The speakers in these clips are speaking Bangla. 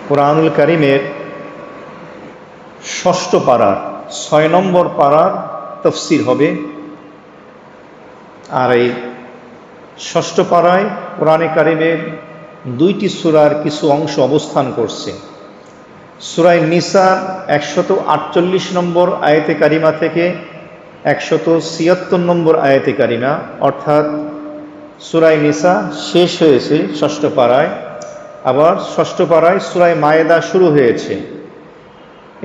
কুরআনুল কারীমের ষষ্ঠ পারার ৬ নম্বর পারার তাফসীর হবে। আর এই ষষ্ঠ পারায় কুরআনে কারীমের ২টি সূরার কিছু অংশ অবস্থান করছে। সূরা নিসা ১৪৮ নম্বর আয়াতে কারিমা থেকে ১৭৬ নম্বর আয়াতে কারিমা, অর্থাৎ সূরা নিসা শেষ হয়েছে ষষ্ঠ পারায়। আবার ষষ্ঠ পারায় সূরা মায়েদা শুরু হয়েছে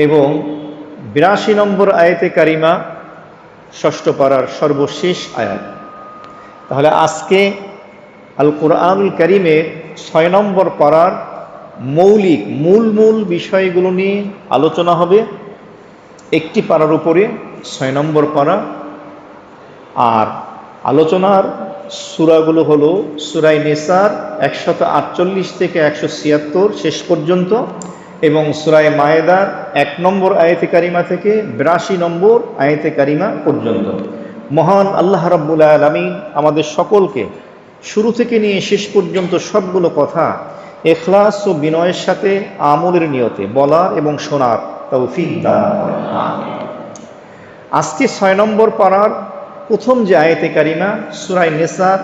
এবং ৮২ নম্বর আয়াতে কারিমা ষষ্ঠ পারার সর্বশেষ আয়াত। তাহলে আজকে আল কুরআনুল কারীমের ৬ নম্বর পারার মৌলিক মূল বিষয়গুলো নিয়ে আলোচনা হবে। একটি পারার উপরে ৬ নম্বর পারা। আর আলোচনার সূরাগুলো হলো সূরা নিসার ১৪৮ থেকে ১৭৬ শেষ পর্যন্ত এবং সূরা মায়েদার ১ নম্বর আয়াতে কারিমা থেকে ৮২ নম্বর আয়াতে কারিমা পর্যন্ত। মহান আল্লাহ রাব্বুল আলামিন আমাদের সকলকে শুরু থেকে নিয়ে শেষ পর্যন্ত সবগুলো কথা ইখলাস ও বিনয়ের সাথে আমলের নিয়তে বলার এবং শোনার তৌফিক দান করেন। আজকে ৬ নম্বর পারার প্রথম যে আয়াতে কারিমা সূরা নিসার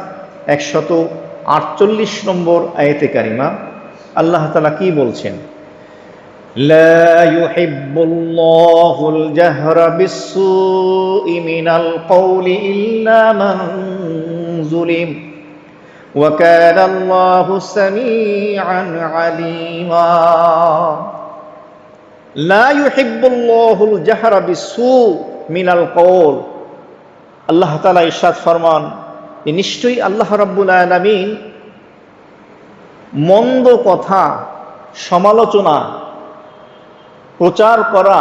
১৪৮ নম্বর আয়াতে কারিমা, আল্লাহ তাআলা কি বলছেন? লা ইউহিব্বুল্লাহুল জাহরা বিস-সুই মিনাল কওলি ইল্লা মান যুলিম ওয়া কানা আল্লাহু সামিআন আলীমা। লা ইউহিব্বুল্লাহুল জাহরা বিস-সুই মিনাল কওল। আল্লাহ তাআলা ইরশাদ ফরমান যে নিশ্চয়ই আল্লাহ রাব্বুল আলামিন মন্দ কথা, সমালোচনা, প্রচার করা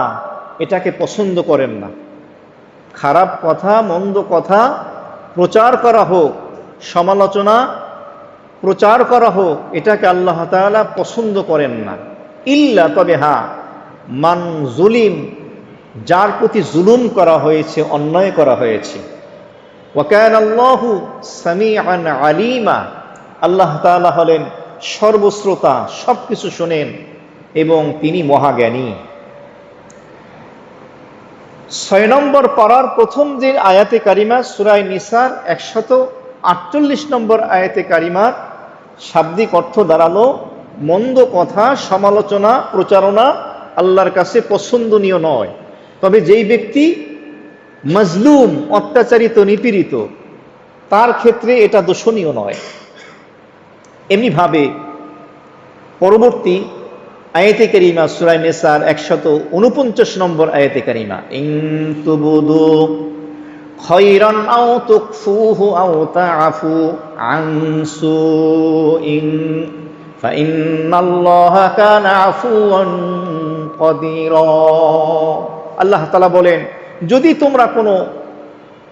এটাকে পছন্দ করেন না। খারাপ কথা, মন্দ কথা প্রচার করা হোক, সমালোচনা প্রচার করা হোক, এটাকে আল্লাহ তাআলা পছন্দ করেন না। ইল্লা, তবে হ্যাঁ, মান যুলিম, যার প্রতি জুলুম করা হয়েছে, অন্যায় করা হয়েছে। ওয়া কানা আল্লাহু সামিআন আলীমা, আল্লাহ তাআলা হলেন সর্বশ্রোতা, সবকিছু শোনেন এবং তিনি মহাজ্ঞানী। ৬ নম্বর পারার প্রথম যে আয়াতে কারিমা সূরা নিসার ১৪৮ নম্বর আয়াতে কারিমার শাব্দিক অর্থ দাঁড়ালো মন্দ কথা, সমালোচনা, প্রচারণা আল্লাহর কাছে পছন্দনীয় নয়। তবে যেই ব্যক্তি মাজলুম, অত্যাচারিত, নিপীড়িত, তার ক্ষেত্রে এটা দোষণীয় নয়। এমনিভাবে পরবর্তী আয়াতে কারিমা সূরা নিসার ১৪৯ নম্বর আয়াতে কারিমা, ইন তুবদু খায়রান আও তুখফুহু আও তা'ফু আন সুইন ফাইন্নাল্লাহা কানা আফুওয়ান কাদিরা। আল্লাহ তাআলা বলেন, যদি তোমরা কোনো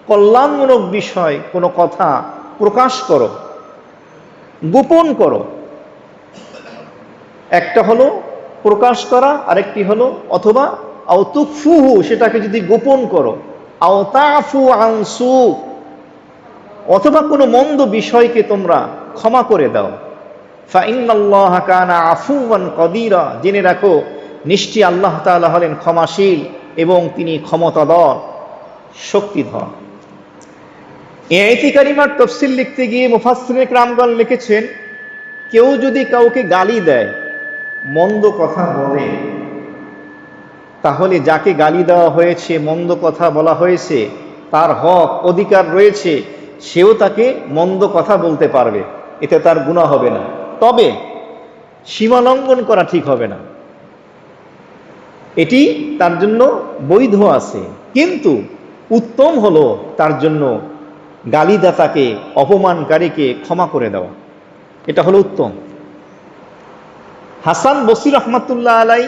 কল্যাণমূলক বিষয়, কোনো কথা প্রকাশ করো, গোপন করো, একটা হলো প্রকাশ করা, আরেকটি হলো অথবা আও তুখফুহু, সেটাকে যদি গোপন করো, আও তা'ফু আন সু, অথবা কোনো মন্দ বিষয়কে তোমরা ক্ষমা করে দাও, ফাইন্নাল্লাহা কানা আফুওয়ান কাদিরা, জেনে রাখো নিশ্চয়ই আল্লাহ তাআলা হলেন ক্ষমাশীল এবং তিনি ক্ষমতাধর, শক্তিধর। এই আয়াতে কারিমার তাফসীর লিখতে গিয়ে মুফাসসিরিনে কেরামগণ লিখেছেন, কেউ যদি কাউকে গালি দেয়, মন্দ কথা বলে, তাহলে যাকে গালি দেওয়া হয়েছে, মন্দ কথা বলা হয়েছে, তার হক, অধিকার রয়েছে, সেও তাকে মন্দ কথা বলতে পারবে, এতে তার গুনাহ হবে না। তবে সীমা লঙ্ঘন করা ঠিক হবে না, এটি তার জন্য বৈধ আছে। কিন্তু উত্তম হলো তার জন্য গালিদাতাকে, অপমানকারীকে ক্ষমা করে দেওয়া, এটা হলো উত্তম। হাসান বসরি রাহমাতুল্লাহ আলাই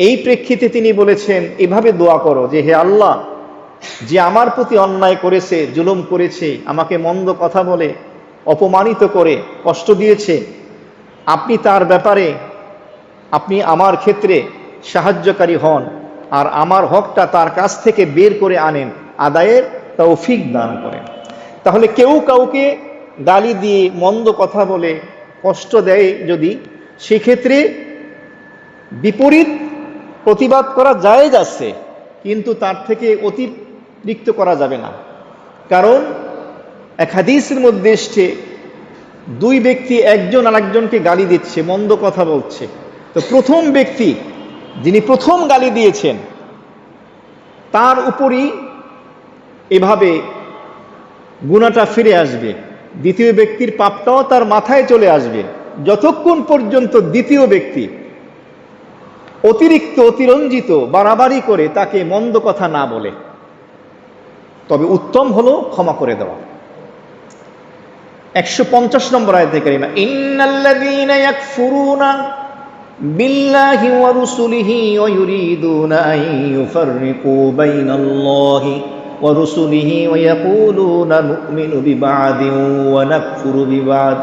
এই প্রেক্ষিতে তিনি বলেছেন, এভাবে দোয়া করো যে হে আল্লাহ, যে আমার প্রতি অন্যায় করেছে, জুলুম করেছে, আমাকে মন্দ কথা বলে অপমানিত করে কষ্ট দিয়েছে, আপনি তার ব্যাপারে, আপনি আমার ক্ষেত্রে সাহায্যকারী হন আর আমার হকটা তার কাছ থেকে বের করে আনেন, আদায়ের তৌফিক দান করেন। তাহলে কেউ কাউকে গালি দিয়ে, মন্দ কথা বলে কষ্ট দেয় যদি, সেক্ষেত্রে বিপরীত প্রতিবাদ করা জায়েজ আছে, কিন্তু তার থেকে অতিরিক্ত করা যাবে না। কারণ এক হাদিসের মধ্যে এসছে, দুই ব্যক্তি একজন আরেকজনকে গালি দিচ্ছে, মন্দ কথা বলছে। তো প্রথম ব্যক্তি যিনি প্রথম গালি দিয়েছেন তার উপরই এভাবে গুনাহটা ফিরে আসবে, দ্বিতীয় ব্যক্তির পাপটাও তার মাথায় চলে আসবে, যতক্ষণ পর্যন্ত দ্বিতীয় ব্যক্তি অতিরিক্ত অতিরঞ্জিত বাড়াবাড়ি করে তাকে মন্দ কথা না বলে। তবে উত্তম হলো ক্ষমা করে দেওয়া। 150 নম্বর আয়াতে কারিমা, ইন্নাল্লাযীনা ইয়াকফুরুনা বিল্লাহি ওয়া রুসুলিহি ওয়া ইউরিদুনা আন ইউফাররিকু বাইনাল্লাহি ওয়া রুসুলিহি ওয়া ইয়াকুলুনা নু'মিনু বিবা'দিন ওয়া নাকফুরু বিবা'দ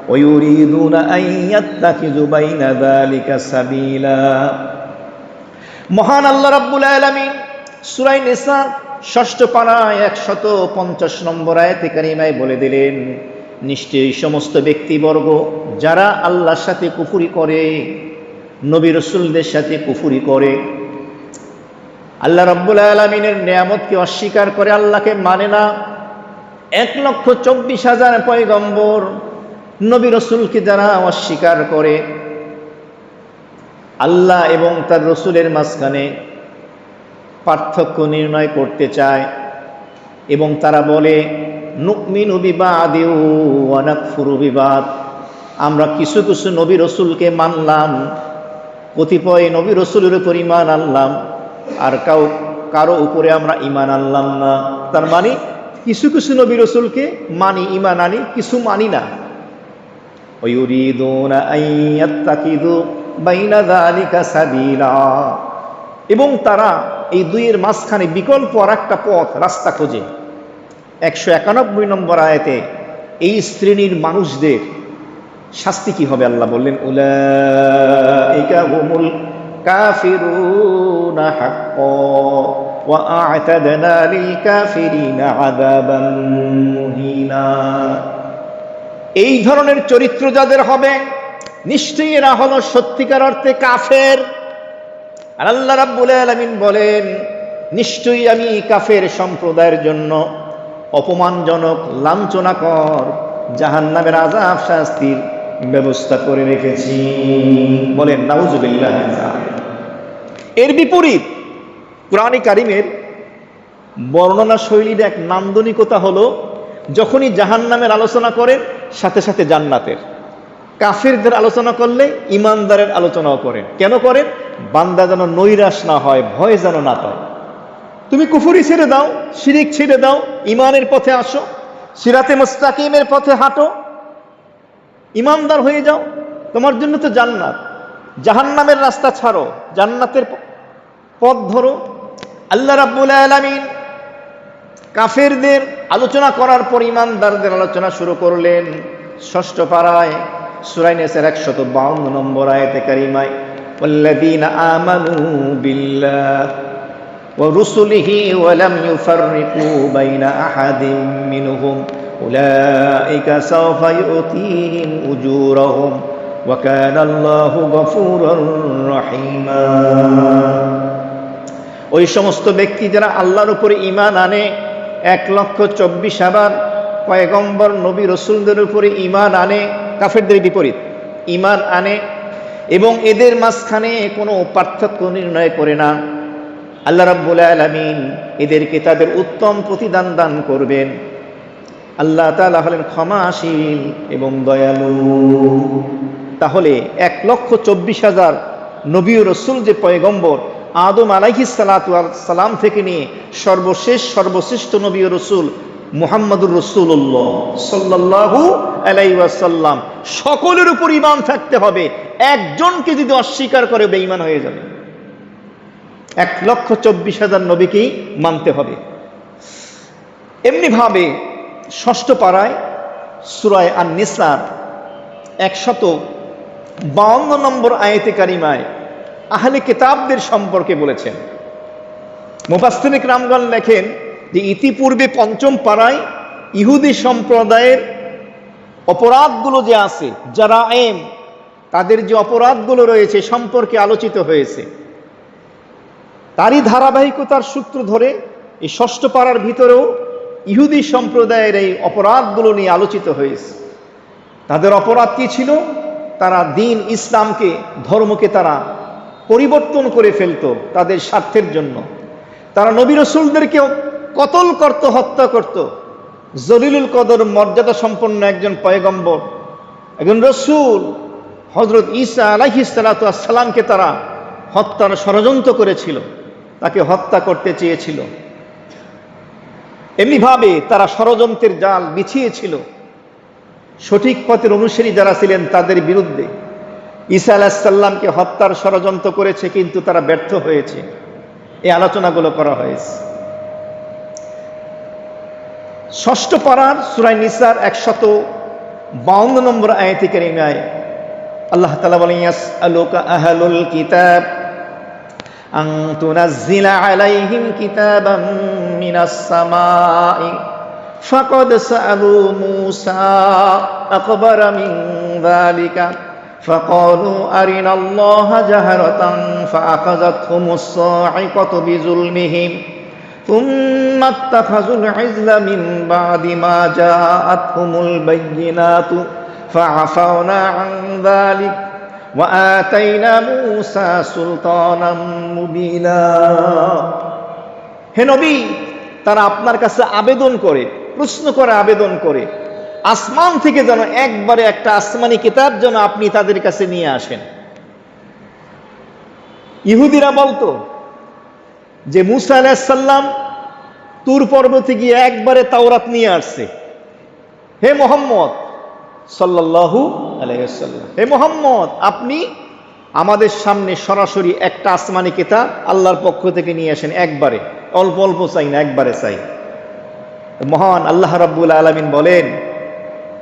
ওয়া ইউরিদুনা আন ইয়াত্তাখিযু বাইনা যালিকা সাবিলা। মহান আল্লাহ রাব্বুল আলামিন সূরা নিসা 6ষ্ঠ পারায় 150 নম্বর আয়াতে কারিমায় বলে দিলেন, নিশ্চয়ই সমস্ত ব্যক্তিবর্গ যারা আল্লাহর সাথে কুফরি করে, নবী রাসূলদের সাথে কুফরি করে, আল্লাহ রাব্বুল আলামিনের নিয়ামতকে অস্বীকার করে, আল্লাহকে মানে না, 1,24,000 পয়গম্বর নবী রাসূলকে যারা অস্বীকার করে, আল্লাহ এবং তার রাসূলের মাঝখানে পার্থক্য নির্ণয় করতে চায় এবং তারা বলে নু'মিনু বিবা'দি ওয়া নাকফুরু বিবা'দ, আমরা কিছু কিছু নবী রাসূলকে মানলাম, কতিপয় নবী রাসূলের উপর ঈমান আনলাম, আর কারো উপরে আমরা ঈমান আনলাম না। তার মানে কিছু কিছু নবী রাসূলকে মানি, ঈমান আনি, কিছু মানি না। ওয়া ইউরিদুনা আন ইয়াত্তাকিযু বাইনা যালিকা সাবিলা, এবং তারা এই দুইয়ের মাঝখানে বিকল্প আর একটা পথ, রাস্তা খোঁজে। 191 নম্বর আয়াতে এই শ্রেণীর মানুষদের শাস্তি কি হবে আল্লাহ বললেন, উলাইকা হুমুল কাফিরুনা হাক্কান ওয়া আ'তাদনা লিল কাফিরিনা আযাবান মুহিনা। এই ধরনের চরিত্র যাদের হবে, নিশ্চয়ই এরা হলো সত্যিকার অর্থে কাফের। আর আল্লাহ রাব্বুল আলামিন বলেন, নিশ্চয়ই আমি কাফের সম্প্রদায়ের জন্য অপমানজনক, লাঞ্ছনাকর জাহান্নামের আযাব শাস্তির ব্যবস্থা করে রেখেছি। বলেন নাউযুবিল্লাহ। এর বিপরীত কুরআনে কারীমের বর্ণনা শৈলীর এক নান্দনিকতা হলো, যখনই জাহান্নামের আলোচনা করেন সাথে সাথে জান্নাতের, কাফেরদের আলোচনা করলে ইমানদারের আলোচনাও করেন। কেন করেন? বান্দা যেন নৈরাশ না হয়, ভয় যেন না পায়। তুমি কুফরি ছেড়ে দাও, শিরিক ছেড়ে দাও, ইমানের পথে আসো, সিরাতে মুস্তাকিমের পথে হাঁটো, ইমানদার হয়ে যাও, তোমার জন্য তো জান্নাত। জাহান্নামের রাস্তা ছাড়ো, জান্নাতের পথ ধরো। আল্লাহ রাব্বুল আলামিন কাফেরদের আলোচনা করার পর ইমানদারদের আলোচনা শুরু করলেন 6ষ্ঠ পারায় সূরা নিসার 152 নম্বর আয়াতে কারিমায়, ওয়াল্লাযীনা আমানু বিল্লাহি ওয়া রুসুলিহি ওয়া লাম ইউফাররিকু বাইনা আহাদিন মিনহুম উলাইকা সাওফা ইউতিহিম উজুরাহুম ওয়া কানা আল্লাহু গফুরুর রহিমা। ওই সমস্ত ব্যক্তি যারা আল্লাহর উপরে ঈমান আনে, 1,24,000 পয়গম্বর নবী রাসূলদের উপরে ঈমান আনে, কাফেরদের বিপরীত ঈমান আনে, এবং এদের মাঝখানে কোনো পার্থক্য নির্ণয় করে না, আল্লাহ রাব্বুল আলামিন এদেরকে তাদের উত্তম প্রতিদান দান করবেন। আল্লাহ তাআলা হলেন ক্ষমাশীল এবং দয়ালু। তাহলে 1,24,000 নবী ও রাসূল যে পয়গম্বর, আদম আলাইহিস সালাতু ওয়াস সালাম থেকে নিয়ে সর্বশ্রেষ্ঠ নবী ও রাসূল মুহাম্মদুর রাসূলুল্লাহ সাল্লাল্লাহু আলাইহি ওয়াসাল্লাম, সকলের উপর ঈমান থাকতে হবে। একজনকে যদি অস্বীকার করে বেঈমান হয়ে যাবে। 1,24,000 নবীকেই মানতে হবে। এমনি ভাবে 6ষ্ঠ পারায় সূরা আন-নিসা 152 নম্বর আয়াতে কারিমায় আহলে কিতাবদের সম্পর্কে বলেছেন। মুফাসসির কিরামগণ লেখেন যে ইতিপূর্বে 5ম পারায় ইহুদি সম্প্রদায়ের অপরাধগুলো যে আছে, জারায়েম, তাদের যে অপরাধগুলো রয়েছে সম্পর্কে আলোচিত হয়েছে। তারই ধারাবাহিকতার সূত্র ধরে এই ষষ্ঠ পাড়ার ভিতরেও ইহুদি সম্প্রদায়ের এই অপরাধগুলো নিয়ে আলোচিত হয়েছে। তাদের অপরাধ কি ছিল? তারা দিন ইসলামকে, ধর্মকে তারা পরিবর্তন করে ফেলত তাদের স্বার্থের জন্য। তারা নবী রাসূলদেরকে কতল করত, হত্যা করত। জলিলুল কদর মর্যাদা সম্পন্ন একজন পয়গম্বর, একজন রসুল হযরত ঈসা আলাইহিস সালাতু ওয়াস সালামকে তারা হত্যার ষড়যন্ত্র করেছিল, তাকে হত্যা করতে চেয়েছিল। এমনিভাবে তারা ষড়যন্ত্রের জাল বিছিয়েছিল সঠিক পথের অনুসারী যারা ছিলেন তাদের বিরুদ্ধে। ঈসা আলাইহিস সালামকে হত্যার ষড়যন্ত্র করেছে, কিন্তু তারা ব্যর্থ হয়েছে। এই আলোচনাগুলো করা হয়েছে। ষষ্ঠ পারার সূরা নিসার 152 নম্বর আয়াতে কারিমায় আল্লাহ তাআলা বলেন, ইয়াসআলুকা আহলুল কিতাব আন তুনাজ্জিলা আলাইহিম কিতাবাম মিনাস সামাই ফাকাদ সাআলু মূসা আকবারা মিন যালিকা ফাকালু আরিনাল্লাহা জাহরাতান ফাআখাযাতহুমুস সাইকাতু বিযুলমিহিম ثم اتخذوا العجل من بعد ما جاءتهم البينات فعفونا عن ذلك وآتينا موسى سلطانا مبينا। হে নবী, তারা আপনার কাছে আবেদন করে, প্রশ্ন করে, আবেদন করে আসমান থেকে যেন একবারে একটা আসমানি কিতাব যেন আপনি তাদের কাছে নিয়ে আসেন। ইহুদিরা বলতো যে মূসা আলাইহিস সালাম তুর পর্বতে গিয়ে একবারে তাওরাত নিয়ে আসছে। হে মুহাম্মদ সাল্লাল্লাহু আলাইহি ওয়াসাল্লাম, হে মুহাম্মদ, আপনি আমাদের সামনে সরাসরি একটা আসমানি কিতাব আল্লাহর পক্ষ থেকে নিয়ে আসেন, একবারে, অল্প অল্প চাই না, একবারে চাই। মহান আল্লাহ রাব্বুল আলামিন বলেন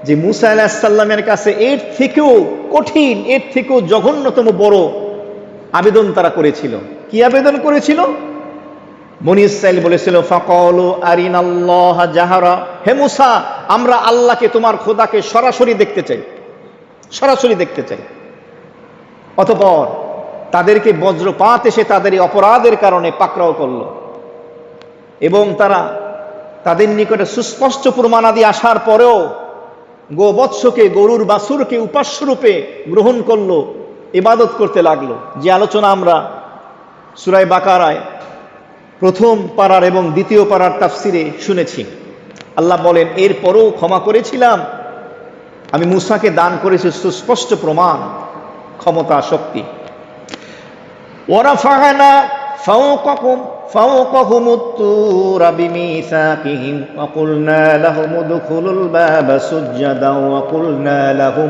যে মূসা আলাইহিস সালামের কাছে এর থেকেও কঠিন, এর থেকেও জঘন্যতম বড় আবেদন তারা করেছিল। কি আবেদন করেছিল? বনী ইসরাইল বলেছিল, ফাকালু আরিনাল্লাহা জাহারা, হে মূসা, আমরা আল্লাহকে, তোমার খোদাকে সরাসরি দেখতে চাই, সরাসরি দেখতে চাই। অতঃপর তাদেরকে বজ্রপাত এসে তাদের এই অপরাধের কারণে পাকড়াও করল এবং তারা তাদের নিকটে সুস্পষ্ট প্রমাণাদি আসার পরেও গোবৎসকে, গরুর বাছুরকে উপাস্যরূপে গ্রহণ করলো, ইবাদত করতে লাগলো। যে আলোচনা আমরা সূরা বাকারায় প্রথম পারার এবং দ্বিতীয় পারার তাফসিরে শুনেছি। আল্লাহ বলেন, এরপরও ক্ষমা করেছিলাম, আমি মূসাকে দান করেছি সুস্পষ্ট প্রমাণ, ক্ষমতা, শক্তি। ওয়ারাফা'না ফাওকাহুমুত তুরা বিমিসাকিহিম ওয়া কুলনা লাহুম উদখুলুল বাবা সুজ্জাদান ওয়া কুলনা লাহুম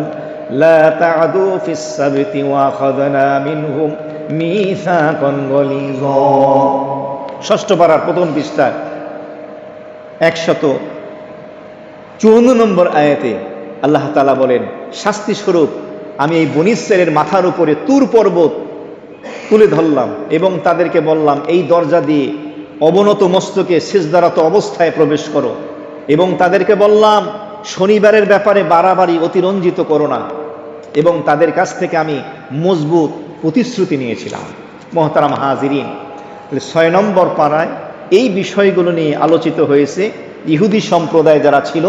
লা তা'দু ফিস সাবতি ওয়া আখাযনা মিনহুম মিসাকান গালিযা। ষষ্ঠ পারার প্রথম পৃষ্ঠার 154 নম্বর আয়াতে আল্লাহ তাআলা বলেন, শাস্তি স্বরূপ আমি এই বনী ইসরাইলের মাথার উপরে তুর পর্বত তুলে ধরলাম এবং তাদেরকে বললাম, এই দরজা দিয়ে অবনত মস্তকে সিজদারত অবস্থায় প্রবেশ করো, এবং তাদেরকে বললাম শনিবারের ব্যাপারে বাড়াবাড়ি অতিরঞ্জিত করো না, এবং তাদের কাছ থেকে আমি মজবুত প্রতিশ্রুতি নিয়েছিলাম। মুহতারাম হাজিরিন, 6 নম্বর পারায় এই বিষয়গুলো নিয়ে আলোচিত হয়েছে। ইহুদি সম্প্রদায় যারা ছিল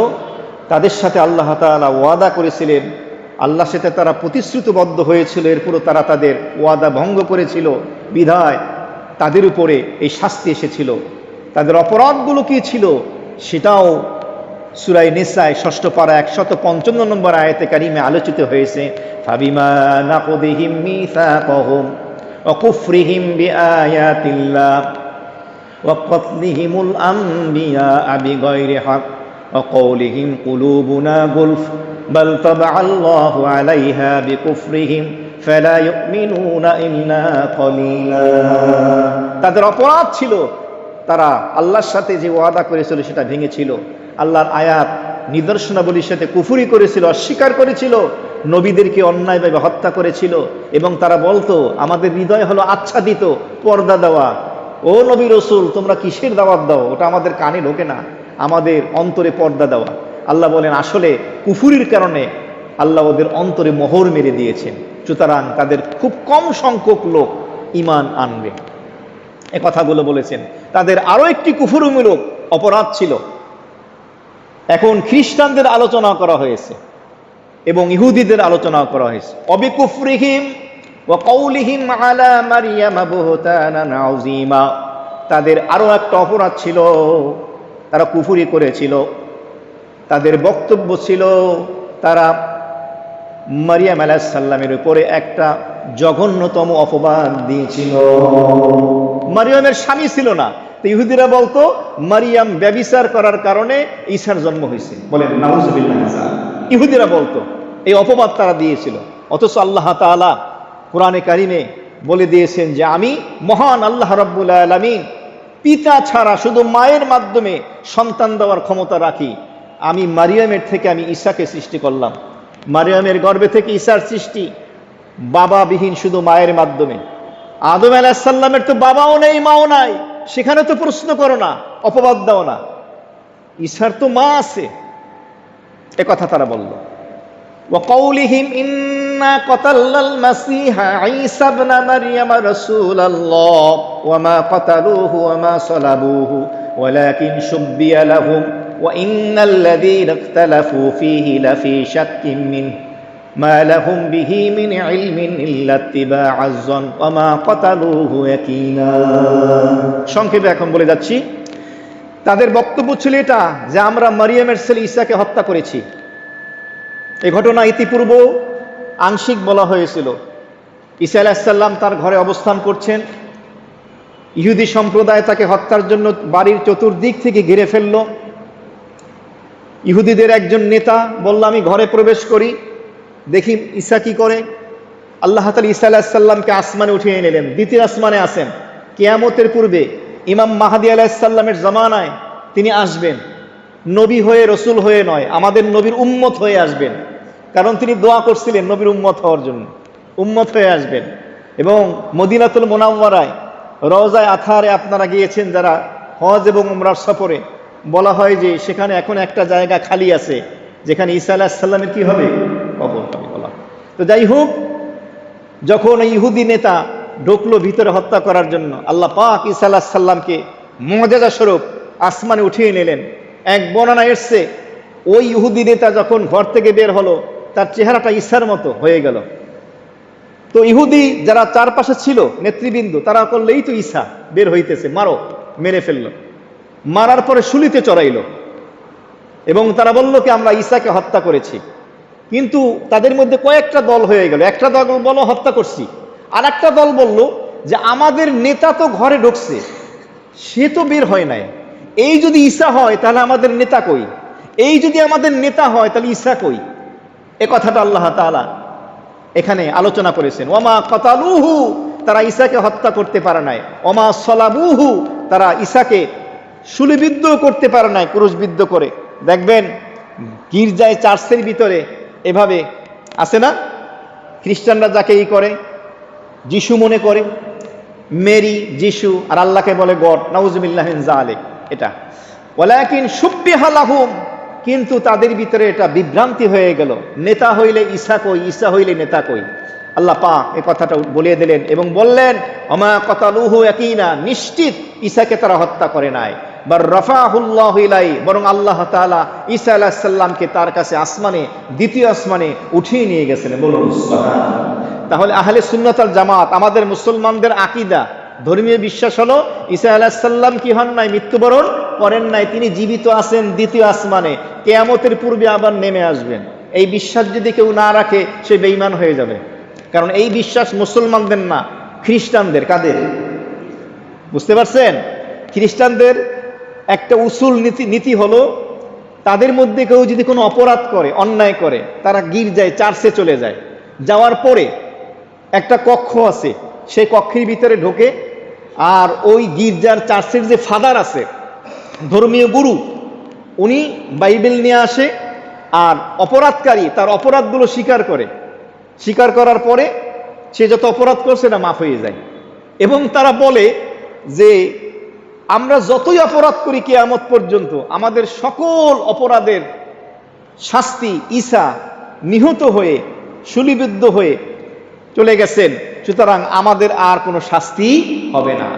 তাদের সাথে আল্লাহ তাআলা ওয়াদা করেছিলেন, আল্লাহর সাথে তারা প্রতিশ্রুতিবদ্ধ হয়েছিল, এরপরও তারা তাদের ওয়াদা ভঙ্গ করেছিল, বিধায় তাদের উপরে এই শাস্তি এসেছিল। তাদের অপরাধগুলো কি ছিল সেটাও সূরা নিসায় 6ষ্ঠ পারা 155 নম্বর আয়াতে কারিমে আলোচিত হয়েছে। ফাবিমা নাকুদিহিম মিসাকাহুম ওয়া কুফরিহিম বিআয়াতিল্লাহ ওয়া কতলিহিমুল আমবিয়া বিগাইরি হক ওয়া কওলিহিম কুলুবুনা গুলফ বাল তাবাআল্লাহু আলাইহা বিকুফরিহিম ফালা ইউমিনুনা ইল্লা কলিলা। তাদের অপরাধ ছিল তারা আল্লাহর সাথে যে ওয়াদা করেছিল সেটা ভেঙেছিল, আল্লাহর আয়াত নিদর্শনাবলীর সাথে কুফরি করেছিল, অস্বীকার করেছিল, নবীদেরকে অন্যায়ভাবে হত্যা করেছিল, এবং তারা বলতো আমাদের হৃদয় হলো আচ্ছাদিত, পর্দা দেওয়া। ও নবী রসুল, তোমরা কিসের দাওয়াত দাও, ওটা আমাদের কানে ঢোকে না, আমাদের অন্তরে পর্দা দেওয়া। আল্লাহ বলেন, আসলে কুফরির কারণে আল্লাহ ওদের অন্তরে মোহর মেরে দিয়েছেন। সুতরাং তাদের খুব কম সংখ্যক লোক ঈমান আনবে। এ কথাগুলো বলেছেন। তাদের আরো একটি কুফরমূলক অপরাধ ছিল। এখন খ্রিস্টানদের আলোচনা করা হয়েছে এবং ইহুদিদের আলোচনা করা হয়েছে। অবিকুফরিহিম ওয়া কাউলিহিম আলা মারইয়াম বুহতানান আযীমা। তাদের আরো একটা অপরাধ ছিল, তারা কুফরি করেছিল। তাদের বক্তব্য ছিল তারা মারিয়াম আলাইহিস সালামের উপরে একটা জঘন্যতম অপবাদ দিয়েছিল। মারিয়ামের স্বামী ছিল না, তো ইহুদিরা বলতো মারিয়াম ব্যভিচার করার কারণে ঈসার জন্ম হয়েছে। বলেন নাউজুবিল্লাহ। ইহুদিরা বলতো, এই অপবাদ তারা দিয়েছিল। অথচ আল্লাহ তাআলা কোরআনে কারিমে বলে দিয়েছেন যে আমি মহান আল্লাহ রাব্বুল আলামিন, পিতা ছাড়া শুধু মায়ের মাধ্যমে সন্তান দেওয়ার ক্ষমতা রাখি। আমি মারিয়ামের থেকে আমি ঈসাকে সৃষ্টি করলাম। মারিয়ামের গর্ভে থেকে ঈসার সৃষ্টি বাবাবিহীন, শুধু মায়ের মাধ্যমে। আদম আলাইহিস সালামের তো বাবাও নেই, মাও নাই, সেখানে তো প্রশ্ন করো না, অপবাদ দাও না। ঈসার তো মা আছে, এ কথা তারা বলল। ওয়া কাউলিহিম ইন্না কাতালনাল মাসিহা ঈসা ইবনে মারইয়াম রাসূলুল্লাহ ওয়া মা কাতালুহু ওয়া মা সালাবুহু ওয়ালাকিন শুব্বিয়া লাহুম ওয়া ইন্নাল্লাযীনা ইখতালাফু ফীহি লাফী শাক্কিন মিনহু মা লাহুম বিহি মিন ইলমিন ইল্লা ইত্তিবাআজ যন ওয়া মা কাতালুহু ইয়াকিনা। সংক্ষেপে এখন বলে যাচ্ছি, তাদের বক্তব্য ছিল এটা যে আমরা মারিয়ামের ছেলে ঈসাকে হত্যা করেছি। এই ঘটনা ইতিপূর্ব আংশিক বলা হয়েছিল। ঈসা আলাইহিস সালাম তার ঘরে অবস্থান করছেন, ইহুদি সম্প্রদায় তাকে হত্যার জন্য বাড়ির চতুর্দিক থেকে ঘিরে ফেলল। ইহুদিদের একজন নেতা বলল আমি ঘরে প্রবেশ করি, দেখি ঈসা কি করে। আল্লাহ তাআলা ঈসা আলাইহিস সালামকে আসমানে উঠিয়ে নিলেন, দ্বিতীয় আসমানে আছেন। কিয়ামতের পূর্বে ইমাম মাহদী আলাইহিস সালামের জামানায় তিনি আসবেন, নবী হয়ে, রসুল হয়ে নয়, আমাদের নবীর উম্মত হয়ে আসবেন। কারণ তিনি দোয়া করছিলেন নবীর উম্মত হওয়ার জন্য, উম্মত হয়ে আসবেন। এবং মদিনাতুল মুনাওয়ারায় রওজায়ে আতহারে আপনারা গিয়েছেন যারা হজ এবং উমরার সফরে, বলা হয় যে সেখানে এখন একটা জায়গা খালি আছে যেখানে ঈসা আলাইহিস সালামের কি হবে, কবর হবে বলা। তো যাই হোক, যখন ইহুদি নেতা ঢুকলো ভিতরে হত্যা করার জন্য, আল্লাহ পাক ঈসা আলাইহিস সালামকে মুআজিজা স্বরূপ আসমানে উঠিয়ে নিলেন। এক বর্ণনা এসছে ওই ইহুদি নেতা যখন ঘর থেকে বের হলো, তার চেহারাটা ঈসার মতো হয়ে গেল। তো ইহুদি যারা চারপাশে ছিল নেতৃবৃন্দ, তারা করলেই তো ঈসা বের হইতেছে, মারো, মেরে ফেললো। মারার পরে শুলিতে চড়াইলো এবং তারা বলল কি আমরা ঈসাকে হত্যা করেছি। কিন্তু তাদের মধ্যে কয়েকটা দল হয়ে গেল। একটা দল বলো হত্যা করছি, আর একটা দল বলল যে আমাদের নেতা তো ঘরে ঢুকছে, সে তো বের হয় নাই। এই যদি ঈসা হয় তাহলে আমাদের নেতা কই? এই যদি আমাদের নেতা হয় তাহলে ঈসা কই? এ কথাটা আল্লাহ তাআলা এখানে আলোচনা করেছেন। ওমা কাতালুহু, তারা ঈসাকে হত্যা করতে পারে নাই। ওমা সালাবুহু, তারা ঈসাকে শুলিবিদ্ধ করতে পারে নাই, ক্রুশবিদ্ধ করে। দেখবেন গির্জায় চার্চের ভিতরে এভাবে আছে না, খ্রিস্টানরা যাকে করে যিশু মনে করে, মেরি যিশু, আর আল্লাহকে বলে গড, নাউজুবিল্লাহ মিন যালিক। এটা ওয়ালাকিন শুব্বিহা লাহুম, কিন্তু তাদের ভিতরে এটা বিভ্রান্তি হয়ে গেল। নেতা হইলে ঈসা কই, ঈসা হইলে নেতা কই? আল্লাহ পাক এই কথাটা বলিয়ে দিলেন এবং বললেন ওমা কাতালুহু ইয়াকিনা, নিশ্চিত ঈসাকে তারা হত্যা করে নাই। বার রাফাহুল্লাহু ইলাইহি, বরং আল্লাহ তাআলা ঈসা আলাইহিস সালামকে তার কাছে আসমানে, দ্বিতীয় আসমানে উঠিয়ে নিয়ে গেছেন। বলুন সুবহানাল্লাহ। তাহলে আহলে সুন্নাত ওয়াল জামাত, আমাদের মুসলমানদের আকীদা, ধর্মীয় বিশ্বাস হলো ঈসা আলাইহিস সালাম কি হন নাই, মৃত্যুবরণ করেন নাই, তিনি জীবিত আছেন দ্বিতীয় আসমানে, কিয়ামতের পূর্বে আবার নেমে আসবেন। এই বিশ্বাস যদি কেউ না রাখে সে বেঈমান হয়ে যাবে। কারণ এই বিশ্বাস মুসলমানদের না, খ্রিস্টানদের। কাদের? বুঝতে পারছেন? খ্রিস্টানদের একটা উসুল নীতি হলো, তাদের মধ্যে কেউ যদি কোনো অপরাধ করে, অন্যায় করে, তারা গির্জায়, চার্চে চলে যায়। যাওয়ার পরে একটা কক্ষ আছে, সেই কক্ষের ভিতরে ঢোকে, আর ওই গির্জার চার্চের যে ফাদার আছে, ধর্মীয় গুরু, উনি বাইবেল নিয়ে আসে, আর অপরাধকারী তার অপরাধগুলো স্বীকার করে। স্বীকার করার পরে সে যত অপরাধ করছে না মাফ হয়ে যায়। এবং তারা বলে যে আমরা যতই অপরাধ করি কিয়ামত পর্যন্ত, আমাদের সকল অপরাধের শাস্তি ঈসা নিহত হয়ে, শুলিবিদ্ধ হয়ে চলে গেছেন, সুতরাং আমাদের আর কোনো শাস্তি হবে না।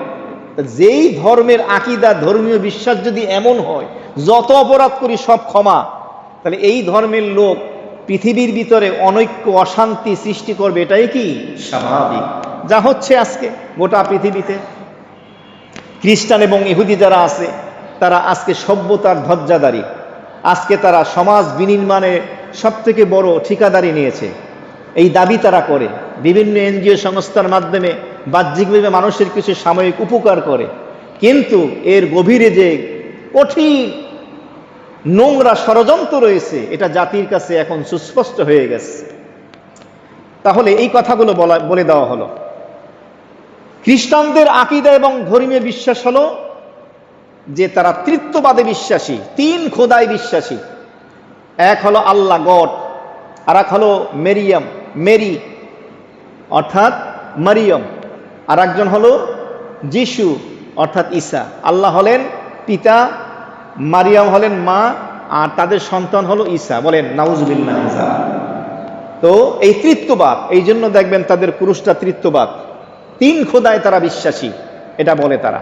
যেই ধর্মের আকীদা, ধর্মীয় বিশ্বাস যদি এমন হয় যত অপরাধ করি সব ক্ষমা, তাহলে এই ধর্মের লোক পৃথিবীর ভিতরে অনৈক্য, অশান্তি সৃষ্টি করবে, এটাই কি স্বাভাবিক। যা হচ্ছে আজকে গোটা পৃথিবীতে, খ্রিস্টান এবং ইহুদি যারা আছে তারা আজকে সভ্যতার ধ্বজাধারী, আজকে তারা সমাজ বিনির্মাণে সব থেকে বড় ঠিকাদারি নিয়েছে, এই দাবি তারা করে। বিভিন্ন এনজিও সংস্থার মাধ্যমে বাহ্যিকভাবে মানুষের কিছু সাময়িক উপকার করে, কিন্তু এর গভীরে যে কঠিন নোংরা ষড়যন্ত্র রয়েছে এটা জাতির কাছে এখন সুস্পষ্ট হয়ে গেছে। তাহলে এই কথাগুলো বলে দেওয়া হলো। খ্রিস্টানদের আকীদা এবং ধর্মীয় বিশ্বাস হলো যে তারা তৃত্ববাদে বিশ্বাসী, তিন খোদায় বিশ্বাসী। এক হলো আল্লাহ, গড, আর এক হলো মেরি অর্থাৎ মারিয়ম, আর একজন হলো যিশু অর্থাৎ ঈসা। আল্লাহ হলেন পিতা, মারিয়াম হলেন মা, আর তাদের সন্তান হলো ঈসা। বলেন নাউজুবিল্লাহ। তো এই তৃত্ববাদ, এই জন্য দেখবেন তাদের পুরুষটা তৃত্ববাদ, তিন খোদায় তারা বিশ্বাসী, এটা বলে তারা।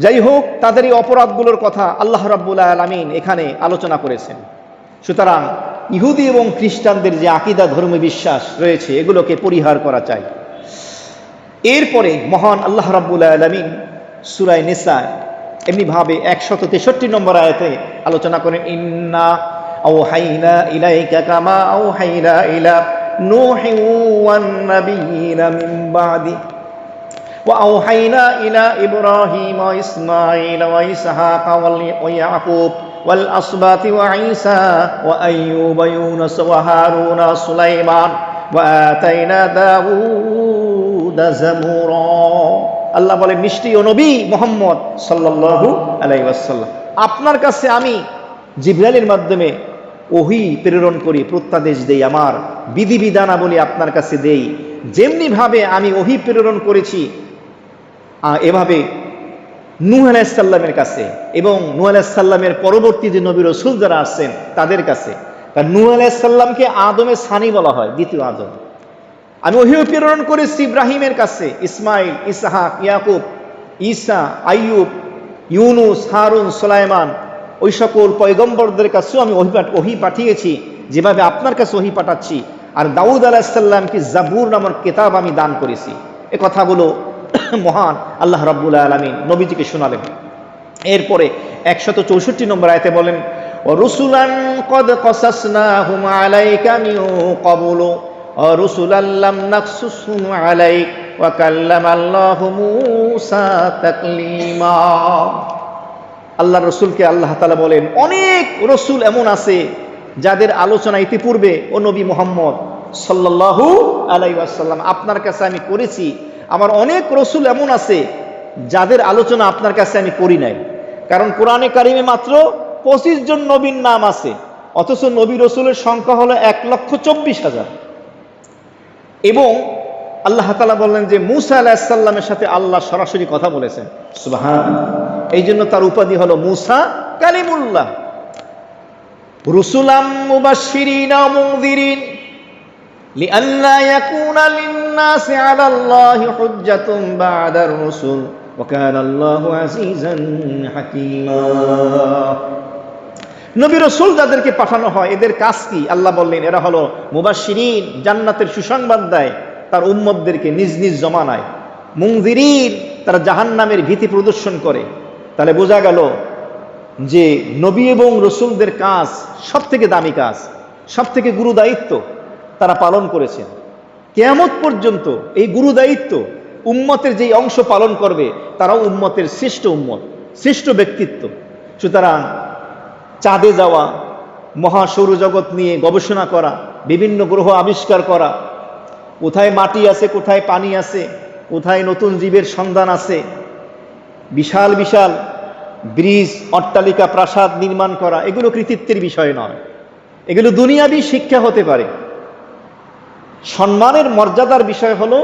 যাই হোক, তাদের এই অপরাধগুলোর কথা আল্লাহ রাব্বুল আলামিন এখানে আলোচনা করেছেন। সুতরাং ইহুদি এবং খ্রিস্টানদের যে আকীদা, ধর্মীয় বিশ্বাস রয়েছে, এগুলোকে পরিহার করা চাই। এরপরে মহান আল্লাহ রাব্বুল আলামিন সূরা নিসা এমনিভাবে 163 নম্বর আয়াতে আলোচনা করেন, ইন্না আওহাইনা ইলাইকা কামা আওহাইনা ইলা নূহিন ওয়ান নাবিয়িনা মিন বাদি ওয়া আওহাইনা ইলা ইব্রাহিম ওয়া ইসমাঈল ওয়া ইসহাক ওয়া ইয়াকুব ওয়াল আসবাতি ওয়া ঈসা ওয়া আইয়ুব ওয়া ইউনুস ওয়া হারুন ওয়া সুলাইমান ওয়া আতাইনা দাউদা জাবুরা। আল্লাহ বলে, নিশ্চয়ই ও নবী মুহাম্মদ সাল্লাল্লাহু আলাইহি ওয়াসাল্লাম, আপনার কাছে আমি জিবরাইলের মাধ্যমে ওহী প্রেরণ করি, প্রত্যাদেশ দেই, আমার বিধিবিধানাবলী আপনার কাছে দেই। যেমনি ভাবে আমি ওহী প্রেরণ করেছি এভাবে নূহ আলাইহিস সালামের কাছে এবং নূহ আলাইহিস সালামের পরবর্তী যে নবী রাসূল যারা আসছেন তাদের কাছে। কারণ নূহ আলাইহিস সালামকে আদমের সানি বলা হয়, দ্বিতীয় আদম। আমি ওহী প্রেরণ করেছি ইব্রাহিমের কাছে, ইসমাইল, ইসহাক, ইয়াকুব, ঈসা, আইয়ুব, ইউনুস, হারুন, সুলাইমান, ওই সকল পয়গম্বরদের কাছেও আমি ওহী পাঠিয়েছি, যেভাবে আপনার কাছে ওহী পাঠাচ্ছি। আর দাউদ আলাইহিস সালামকে জাবুর নামক কিতাব আমি দান করেছি। এ কথাগুলো মহান আল্লাহ রাব্বুল আলামিন নবীজিকে শোনালেন। এরপরে 164 নম্বর আয়াতে বলেন, রুসুলান কদ কসাসনাহুম আলাইকা মিন ক্বাবলু ওয়া রুসুলান লাম নাকসুসহুম আলাইক ওয়া কাল্লামাল্লাহু মূসা তাকলিমা। আল্লাহর রসুলকে আল্লাহ তাআলা বলেন, অনেক রসুল এমন আছে যাদের আলোচনা ইতিপূর্বে ও নবী মুহাম্মদ সাল্লাল্লাহু আলাইহি ওয়াসাল্লাম আপনার কাছে আমি করেছি। আমার অনেক রসুল এমন আছে যাদের আলোচনা আপনার কাছে আমি করি নাই। কারণ কোরআনে কারিমে মাত্র 25 জন নবীর নাম আছে, অথচ নবী রসুলের সংখ্যা হলো 1,24,000। এবং আল্লাহ তাআলা বললেন যে মূসা আলাইহিস সালামের সাথে আল্লাহ সরাসরি কথা বলেছেন, সুবহানাল্লাহ। এই জন্য তার উপাধি হলো মূসা কালিমুল্লাহ। রুসুলাম মুবাশশিরিনা ওয়া মুনযিরিন লিআল্লা ইয়াকুনা লিন-নাসি আলাল্লাহি হুজ্জাতুন বা'দার রুসুল ওয়া কানা আল্লাহু আজিজান হাকীমা। নবী রাসূল যাদেরকে পাঠানো হয় এদের কাজ কি? আল্লাহ বললেন এরা হলো মুবাশশিরিন, জান্নাতের সুসংবাদ দেয় তার উম্মতদেরকে নিজ নিজ জমানায়। মুনযিরিন, তারা জাহান্নামের ভীতি প্রদর্শন করে। তাহলে বোঝা গেল যে নবী এবং রসুলদের কাজ সব থেকে দামি কাজ, সব থেকে গুরু দায়িত্ব তারা পালন করেছেন। কিয়ামত পর্যন্ত এই গুরু দায়িত্ব উম্মতের যেই অংশ পালন করবে তারাও উম্মতের শ্রেষ্ঠ উম্মত, শ্রেষ্ঠ ব্যক্তিত্ব। সুতরাং চাঁদে যাওয়া, মহাসৌরজগৎ নিয়ে গবেষণা করা, বিভিন্ন গ্রহ আবিষ্কার করা, কোথায় মাটি আছে, কোথায় পানি আছে, কোথায় নতুন জীবের সন্ধান আছে, বিশাল বিশাল ব্রিজ, অট্টালিকা, প্রাসাদ নির্মাণ করা, এগুলো কৃতিত্বের বিষয় নয়। এগুলো দুনিয়াবি শিক্ষা হতে পারে। সম্মানের মর্যাদার বিষয় হলো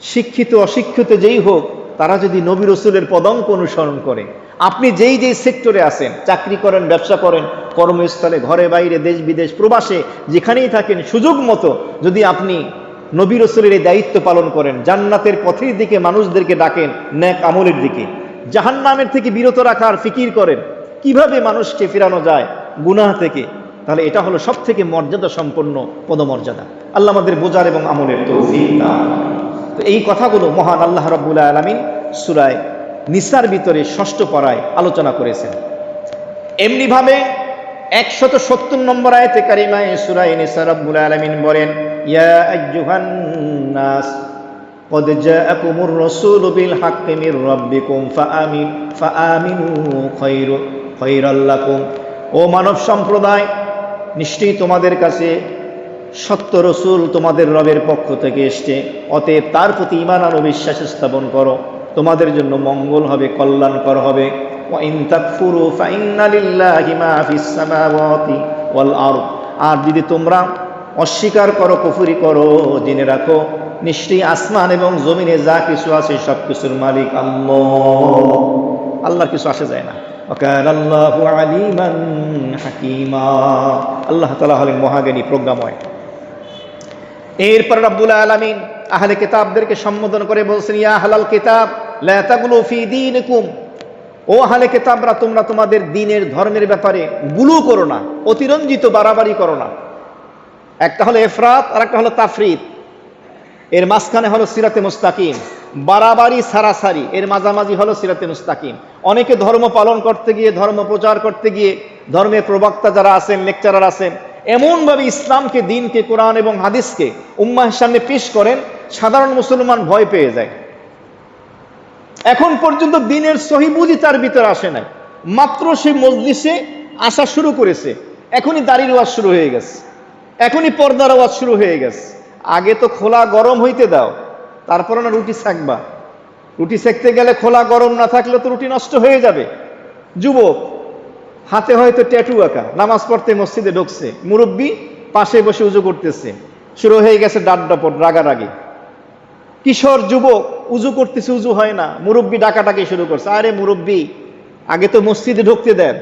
শিক্ষিত অশিক্ষিত যেই হোক তারা যদি নবী রসুলের পদাঙ্ক অনুসরণ করে। আপনি যেই যেই সেক্টরে আছেন, চাকরি করেন, ব্যবসা করেন, কর্মস্থলে, ঘরে বাইরে, দেশ বিদেশ, প্রবাসে, যেখানেই থাকেন, সুযোগ মতো যদি আপনি নবী রাসূলের এই দায়িত্ব পালন করেন, জান্নাতের পথের দিকে মানুষদেরকে ডাকেন, নেক আমলের দিকে, জাহান্নামের থেকে বিরত রাখার ফিকির করেন, কিভাবে মানুষকে ফেরানো যায় গুনাহ থেকে, তাহলে এটা হলো সব থেকে মর্যাদা সম্পন্ন পদমর্যাদা। আল্লাহ আমাদের বোঝার এবং আমলের তৌফিক দান করেন। তো এই কথাগুলো মহান আল্লাহ রাব্বুল আলামিন সূরা নিসার ভিতরে ৬ষ্ঠ পারায় আলোচনা করেছেন। এমনিভাবে ১৭০ নম্বর আয়াতে কারিমায় সূরা নিসা রাব্বুল আলামিন বলেন, ইয়া আইয়ুহান নাস قد جاءكم الرسول بالحق من ربكم فآمنوا خيرا لكم। ও মানব সম্প্রদায়, নিশ্চয়ই তোমাদের কাছে সত্য রসুল তোমাদের রবের পক্ষ থেকে এসছে, অতএব তার প্রতি ঈমান আনো, বিশ্বাস স্থাপন করো, তোমাদের জন্য মঙ্গল হবে, কল্যাণকর হবে। ওয়া ইন তাকফুরু ফাইন্না লিল্লাহি মা ফিস সামাওয়াতি ওয়াল আরদ। আর যদি তোমরা অস্বীকার করো, কুফরি করো, জেনে রাখো নিশ্চয়ই আসমান এবং জমিনে যা কিছু আছে সব কিছুর মালিক আল্লাহ। আল্লাহর কিছু আসে যায় না। ওয়াকানা আল্লাহু আলিমান হাকীমা। আল্লাহ তাআলা হলেন মহাজ্ঞানী, প্রজ্ঞাময়। এরপর রব্বুল আলামিন আহলে কিতাবদেরকে সম্বোধন করে বলছেন, ইয়া আহলাল কিতাব লা তাগলু ফি দীনিকুম। ও আহলে কিতাবরা, তোমরা তোমাদের দ্বীনের ধর্মের ব্যাপারে গুলু করো না, অতিরঞ্জিত বাড়াবাড়ি করো না। একটা হলো ইফরাত আর একটা হলো তাফরিদ। এর মাঝখানে হলো সিরাতে মুস্তাকিম। বাড়াবাড়ি সারাসারি, এর মাঝামাঝি হলো সিরাতে মুস্তাকিম। অনেকে ধর্ম পালন করতে গিয়ে, ধর্ম প্রচার করতে গিয়ে, ধর্মের প্রবক্তা যারা আছেন, লেকচারার আছেন, এমনভাবে ইসলামকে, দিনকে, কোরআন এবং হাদিসকে উম্মাহের সামনে পেশ করেন, সাধারণ মুসলমান ভয় পেয়ে যায়। এখন পর্যন্ত দিনের সহি বুঝি তার ভিতরে আসে নাই, মাত্র সে মজলিসে আসা শুরু করেছে, এখনই দাড়ির ওয়াজ শুরু হয়ে গেছে, এখনই পর্দার ওয়াজ শুরু হয়ে গেছে। আগে তো খোলা গরম হইতে দাও, তারপরে না রুটি সেকবা। রুটি সেকতে গেলে খোলা গরম না থাকলে তো রুটি নষ্ট হয়ে যাবে। যুবক হাতে হয়তো ট্যাটু আঁকা, নামাজ পড়তে মসজিদে ঢুকছে, মুরব্বী পাশে বসে উজু করতেছে, শুরু হয়ে গেছে ডাকডাপট, রাগারাগি। কিশোর যুবক উজু করতেছে, উজু হয় না, মুরব্বী ডাকাটাকি শুরু করছে, আরে মুরব্বী আগে তো মসজিদে ঢুকতে দেন,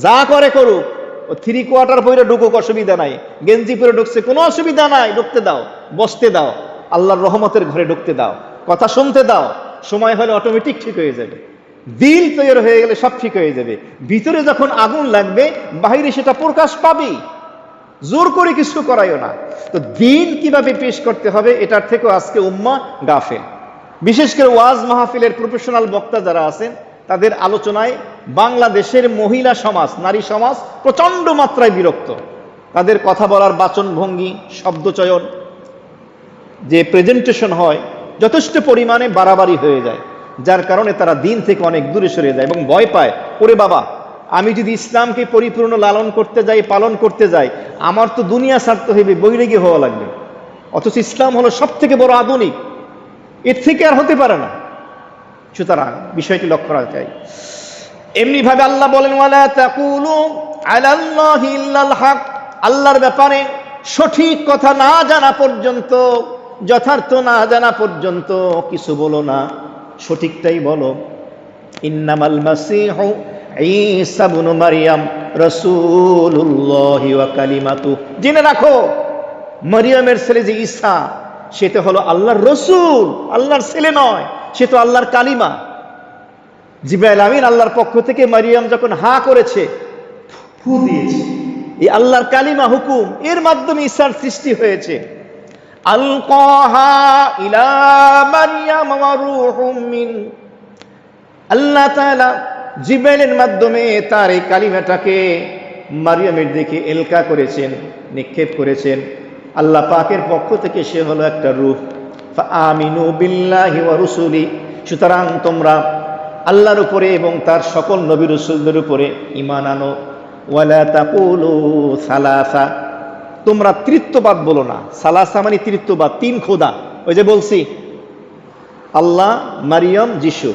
যা করে করুক, ও 3 কোয়ার্টার পরে ঢুকুক, অসুবিধা নাই, গেঞ্জি পরে ঢুকছে কোনো অসুবিধা নাই, ঢুকতে দাও, বসতে দাও, আল্লাহর রহমতের ঘরে ঢুকতে দাও, কথা শুনতে দাও, সময় হলে অটোমেটিক ঠিক হয়ে যাবে। দিল তৈরি হয়ে গেলে সব ঠিক হয়ে যাবে। ভিতরে যখন আগুন লাগবে বাইরে সেটা প্রকাশ পাবেই, জোর করে কিছু করাইও না। তো দিন কিভাবে পেশ করতে হবে এটার থেকেও আজকে উম্মাহ গাফেল। বিশেষ করে ওয়াজ মাহফিলের প্রফেশনাল বক্তা যারা আছেন তাদের আলোচনায় বাংলাদেশের মহিলা সমাজ, নারী সমাজ প্রচন্ড মাত্রায় বিরক্ত। তাদের কথা বলার বাচন ভঙ্গি, শব্দচয়ন, যে প্রেজেন্টেশন হয় যথেষ্ট পরিমাণে বাড়াবাড়ি হয়ে যায়, যার কারণে তারা দিন থেকে অনেক দূরে সরে যায় এবং ভয় পায়, ওরে বাবা আমি যদি ইসলামকে পরিপূর্ণ লালন করতে যাই, পালন করতে যাই, আমার তো দুনিয়া ছাড়তে হইবে, বৈরাগী হওয়া লাগবে। অথচ ইসলাম হলো সব থেকে বড় আধুনিক, এর থেকে আর হতে পারে না। সুতরাং বিষয়টি লক্ষ্য রাখা চাই। এমনি ভাবে আল্লাহ বলেন, ওয়ালা তাকুলু আলাল্লাহি ইল্লাল হক। আল্লাহর ব্যাপারে সঠিক কথা না জানা পর্যন্ত, যথার্থ না জানা পর্যন্ত কিছু বলো না, সঠিকটাই বলো। ইন্নামাল মাসিহু ঈসা ইবনু মারইয়াম রাসূলুল্লাহি ওয়া কালিমাতু। জেনে রাখো মারইয়ামের ছেলে যে ঈসা, সে তো হলো আল্লাহর রসুল, আল্লাহর ছেলে নয়, সে তো আল্লাহর কালিমা। জিবরাইল আমিন আল্লাহর পক্ষ থেকে মারইয়াম যখন হা করেছে, ফু দিয়েছে, এই আল্লাহর কালিমা, হুকুম, এর মাধ্যমে ঈসার সৃষ্টি হয়েছে। আলকাহা ইলা মারইয়াম ওয়া রূহুম মিন। আল্লাহ তাআলা জিবরাইলের মাধ্যমে তার এই কালিমাটাকে মারইয়ামের দিকে এলকা করেছেন, নিক্ষেপ করেছেন। আল্লাহ পাকের পক্ষ থেকে সে হলো একটা রূহ। ফাআমিনু বিল্লাহি ওয়া রুসুলি। সুতরাং তোমরা আল্লাহর উপরে এবং তার সকল নবী রাসূলদের উপরে ঈমান আনো। ওয়ালা তাকুলু সালাসা। তোমরা তৃতীয়বাদ বলো না। সালাসা মানে তৃতীয়বাদ, 3 খোদা। ওই যে বলছি আল্লাহ, মারিয়াম, যিশু,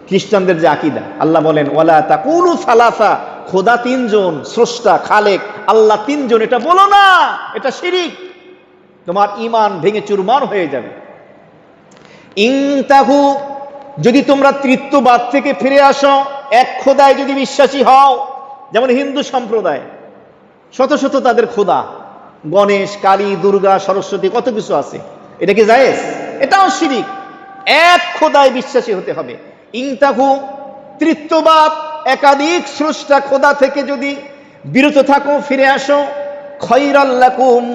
খ্রিস্টানদের যে আকীদা। আল্লাহ বলেন ওয়ালা তাকুলু সালাসা, খোদা 3 জন, স্রষ্টা, খালেক আল্লাহ 3 জন, এটা বলো না, এটা শিরিক, তোমার ঈমান ভেঙে চুরমার হয়ে যাবে। ইনতাহু, যদি তোমরা তৃতীয়বাদ থেকে ফিরে আসো, এক খোদায় যদি বিশ্বাসী হও, যেমন হিন্দু সম্প্রদায় শত শত তাদের খোদা, গণেশ, কালী, দুর্গা, সরস্বতী, কত কিছু আছে। এটা কি জায়েজ? এটাও শিরিক। এক খোদায় বিশ্বাসী হতে হবে। ইনতাহু, তৃত্ববাদ, একাধিক স্রষ্টা খোদা থেকে যদি বিরত থাকো, ফিরে আসো, খৈরাল লাকুম,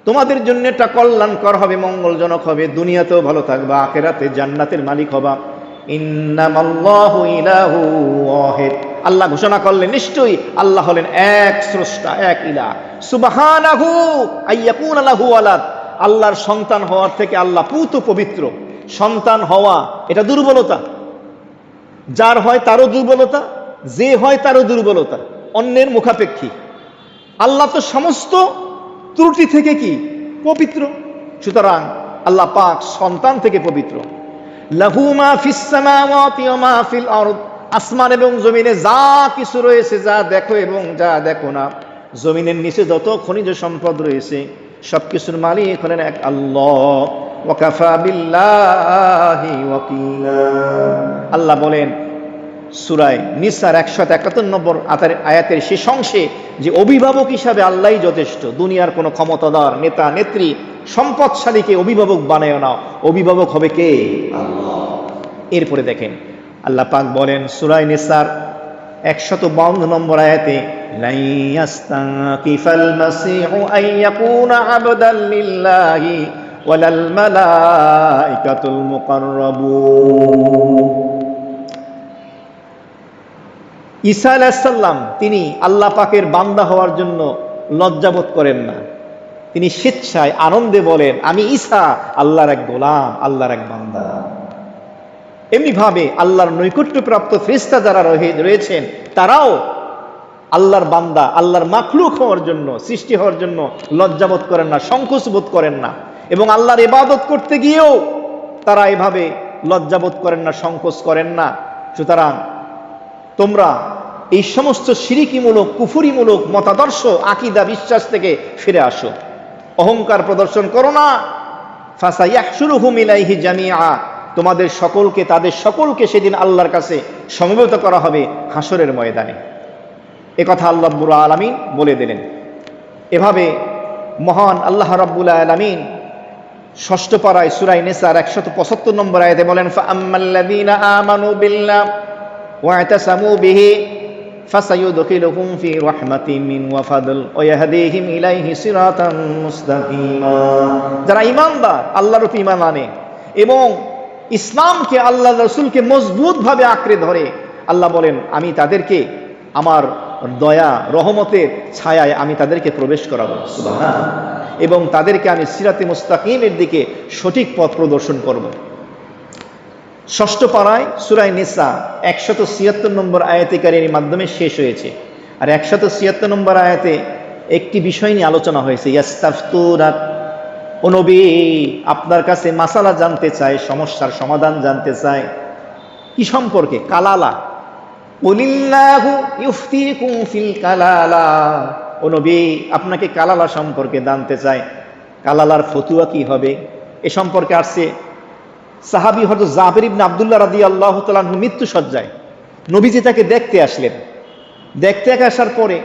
তোমাদের জন্য এটা কল্যাণকর হবে, মঙ্গলজনক হবে, দুনিয়াতেও ভালো থাকবা, আখিরাতে জান্নাতের মালিক হবা। ইন্নামাল্লাহু ইলাহু ওয়াহিদ, আল্লাহ ঘোষণা করলেন নিশ্চয়ই আল্লাহ হলেন এক স্রষ্টা, এক ইলাহ। সুবহানাহু আইয়াকুনা লাহু ওয়ালাদ, আল্লাহর সন্তান হওয়ার থেকে আল্লাহ পুত পবিত্র। সন্তান হওয়া এটা দুর্বলতা, যার হয় তারও দুর্বলতা, যে হয় তারও দুর্বলতা, অন্যের মুখাপেক্ষী। আল্লাহ তো সমস্ত ত্রুটি থেকে কি পবিত্র, সুতরাং আল্লাহ পাক সন্তান থেকে পবিত্র। লাহু মা ফিস সামাওয়াতি ওয়া মা ফিল আরদ, আসমান এবং জমিনে যা কিছু রয়েছে, যা দেখো এবং যা দেখো না, জমিনের নিচে যত খনিজ সম্পদ রয়েছে, সবকিছুর মালিক হলেন এক আল্লাহ। ওয়া কাফা বিল্লাহি ওয়াকিলা, আল্লাহ বলেন সূরা নিসার 171 নম্বর আয়াতের শেষ অংশে যে অভিভাবক হিসাবে আল্লাহই যথেষ্ট, দুনিয়ার কোনো ক্ষমতাদার নেতা নেত্রী সম্পদশালীকে অভিভাবক বানায় না, অভিভাবক হবে কে? আল্লাহ। এরপরে দেখেন আল্লাহ পাক বলেন সূরা নিসার 152 নম্বর আয়াতে, লা ইয়াস্তাকিফাল মাসিহু আন ইয়াকুনা আবদান লিল্লাহি ওয়ালাল মালাইকাতুল মুকাররাবুন। ঈসা আলাইহিস সালাম তিনি আল্লাহ পাকের বান্দা হওয়ার জন্য লজ্জাবোধ করেন না, তিনি স্বেচ্ছায় আনন্দে বলেন আমি ঈসা আল্লাহর এক গোলাম, আল্লাহর এক বান্দা। এমনি ভাবে আল্লাহর নৈকট্যপ্রাপ্ত ফেরেশতা যারা রয়েছেন তারাও আল্লাহর বান্দা, আল্লাহর মাখলুক হওয়ার জন্য, সৃষ্টি হওয়ার জন্য লজ্জাবোধ করেন না, সংকোচ বোধ করেন না, এবং আল্লাহর ইবাদত করতে গিয়েও তারা এভাবে লজ্জাবোধ করেন না, সংকোচ করেন না। সুতরাং তোমরা এই সমস্ত শিরিকিমূলক, কুফুরিমূলক মতাদর্শ, আকীদা, বিশ্বাস থেকে ফিরে আসো, অহংকার প্রদর্শন করো না। ফাসায়াহশুরুহুম ইলাইহি জামিআ, তোমাদের সকলকে, তাদের সকলকে সেদিন আল্লাহর কাছে সমবেত করা হবে হাসরের ময়দানে। এ কথা আল্লাহ রাব্বুল আলামিন বলে দিলেন। এভাবে মহান আল্লাহ রাব্বুল আলামিন ষষ্ঠ পারায় সূরা নিসার 175 নম্বর আয়াতে বলেন, ফাআম্মাল্লাযীনা আমানু বিল্লাহ ওয়া'তাসামু বিহি ফাসায়ুদখিলুহুম ফি রাহমাতিন মিন ওয়া ফাদল ওয়া ইয়াহদিহিম ইলাইহি সিরাতান মুস্তাকিমা। যারা ঈমানদার, আল্লাহর উপর ঈমান আনে এবং ইসলামকে, আল্লাহ রাসূলকে মজবুতভাবে আঁকড়ে ধরে, আল্লাহ বলেন আমি তাদেরকে আমার দয়া রহমতের ছায়ায় আমি তাদেরকে প্রবেশ করাবো, সুবহানাল্লাহ, এবং তাদেরকে আমি সিরাতে মুস্তাকিমের দিকে সঠিক পথ প্রদর্শন করব। ষষ্ঠ পারায় সূরা নিসা 176 নম্বর আয়াতে কারিমার মাধ্যমে শেষ হয়েছে। আর 176 নম্বর আয়াতে একটি বিষয় নিয়ে আলোচনা হয়েছে, ইয়াস্তাফতুনাক, ও নবী আপনার কাছে মাসালা জানতে চায়, সমস্যার সমাধান জানতে চায়। কি সম্পর্কে? কালালা। কুলিল্লাহু ইফতিকুম ফিল কালালা, ও নবী আপনাকে কালালা সম্পর্কে জানতে চায়, কালালার ফতুয়া কি হবে এ সম্পর্কে আসছে। সাহাবী হযরত জাবের ইবনে আব্দুল্লাহ রাদিয়াল্লাহু তাআলা আনহু মৃত্যু সজ্জায়, নবীজি তাকে দেখতে আসলেন। দেখতে আসার পরে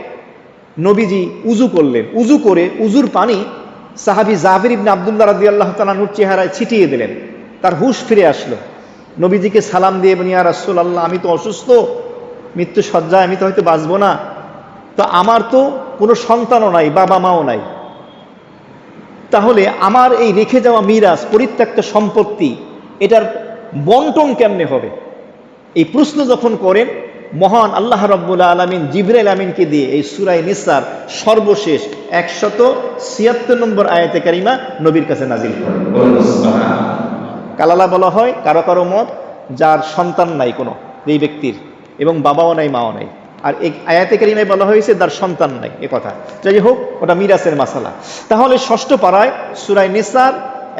নবীজি উযু করলেন, উযু করে উযুর পানি সাহাবী জাবের ইবনে আব্দুল্লাহ রাদিয়াল্লাহু তাআলা আনহুর চেহারায় ছিটিয়ে দিলেন। তার হুঁশ ফিরে আসলো। নবীজিকে সালাম দিয়ে বলেন, ইয়া রাসূলুল্লাহ আমি তো অসুস্থ, মৃত্যু সজ্জায়, আমি তো হয়তো বাঁচবো না, তো আমার তো কোনো সন্তানও নাই, বাবা মাও নাই, তাহলে আমার এই রেখে যাওয়া মিরাস, পরিত্যক্ত সম্পত্তি, এটার বন্টন কেমনে হবে? এই প্রশ্ন যখন করেন, মহান আল্লাহ রাব্বুল আলামিন জিবরাইল আমিনকে দিয়ে এই সূরা নিসার সর্বশেষ 176 নম্বর আয়াতে কারিমা নবীর কাছে নাজিল করেন। কালালা বলা হয় কারো কারো মত যার সন্তান নাই কোনো, এই ব্যক্তির, এবং বাবাও নাই, মাও নাই। আর এই আয়াতে কারিমায় বলা হয়েছে যার সন্তান নাই, এ কথা। যাই হোক, ওটা মিরাসের মাসালা। তাহলে ষষ্ঠ পারায় সূরা নিসার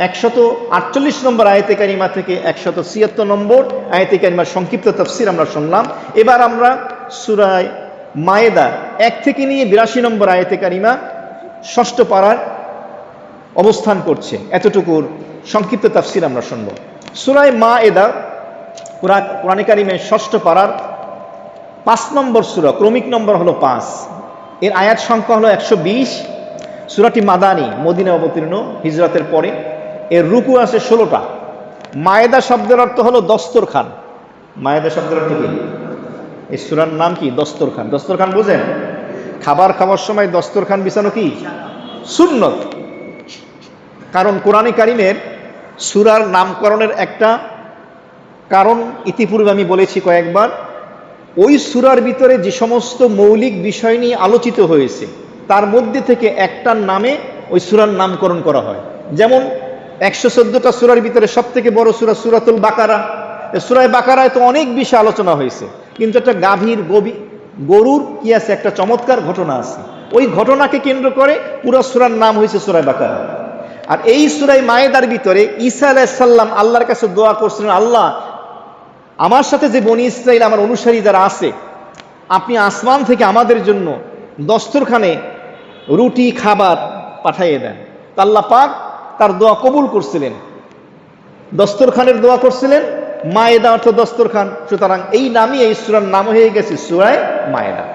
148 নম্বর আয়াতে কারিমা থেকে 176 নম্বর আয়াতে কারিমার সংক্ষিপ্ত তাফসীর আমরা শুনলাম। এবার আমরা সূরা মায়েদা 1 থেকে নিয়ে 82 নম্বর আয়াতে কারিমা ষষ্ঠ পারার অবস্থান করছে, এতটুকুর সংক্ষিপ্ত তাফসীর আমরা শুনব। সূরা মায়েদা কোরআনে কারিমের ষষ্ঠ পারার 5 নম্বর সূরা, ক্রমিক নম্বর হলো 5, এর আয়াত সংখ্যা হলো 120। সূরাটি মাদানী, মদিনায় অবতীর্ণ, হিজরতের পরে। এর রুকু আছে 16টা। মায়েদা শব্দের অর্থ হলো দস্তরখান। মায়েদা শব্দের অর্থ কি? এই সূরার নাম কি? দস্তরখান। দস্তরখান বুঝেন? খাবার খাওয়ার সময় দস্তরখান বিছানো কি সুন্নত। কারণ কোরআনে কারিমের সূরার নামকরণের একটা কারণ ইতিপূর্বে আমি বলেছি কয়েকবার। ওই সূরার ভিতরে যে সমস্ত মৌলিক বিষয় নিয়ে আলোচিত হয়েছে তার মধ্যে থেকে একটা নামে ওই সূরার নামকরণ করা হয়। যেমন 114টা সূরার ভিতরে সব থেকে বড় সূরা সূরাতুল বাকারা। সূরায়ে বাকারায় তো অনেক বিষয় আলোচনা হয়েছে, কিন্তু একটা গরুর কি আছে, একটা চমৎকার ঘটনা আছে। ওই ঘটনাকে কেন্দ্র করে পুরো সূরার নাম হয়েছে সূরায়ে বাকারা। আর এই সূরায়ে মায়েদার ভিতরে ঈসা আলাইহিস সালাম আল্লাহর কাছে দোয়া করছিলেন, আল্লাহ আমার সাথে যে বনি ইসরাইল আমার অনুসারী যারা আছে, আপনি আসমান থেকে আমাদের জন্য দস্তরখানে রুটি খাবার পাঠিয়ে দেন। আল্লাহ পাক তার দোয়া কবুল করছিলেন, দস্তরখানের দোয়া করছিলেন। মায়েদা অর্থ দস্তরখান, সুতরাং এই নামই এই সূরার নাম হয়ে গেছে সূরায়ে মায়েদা।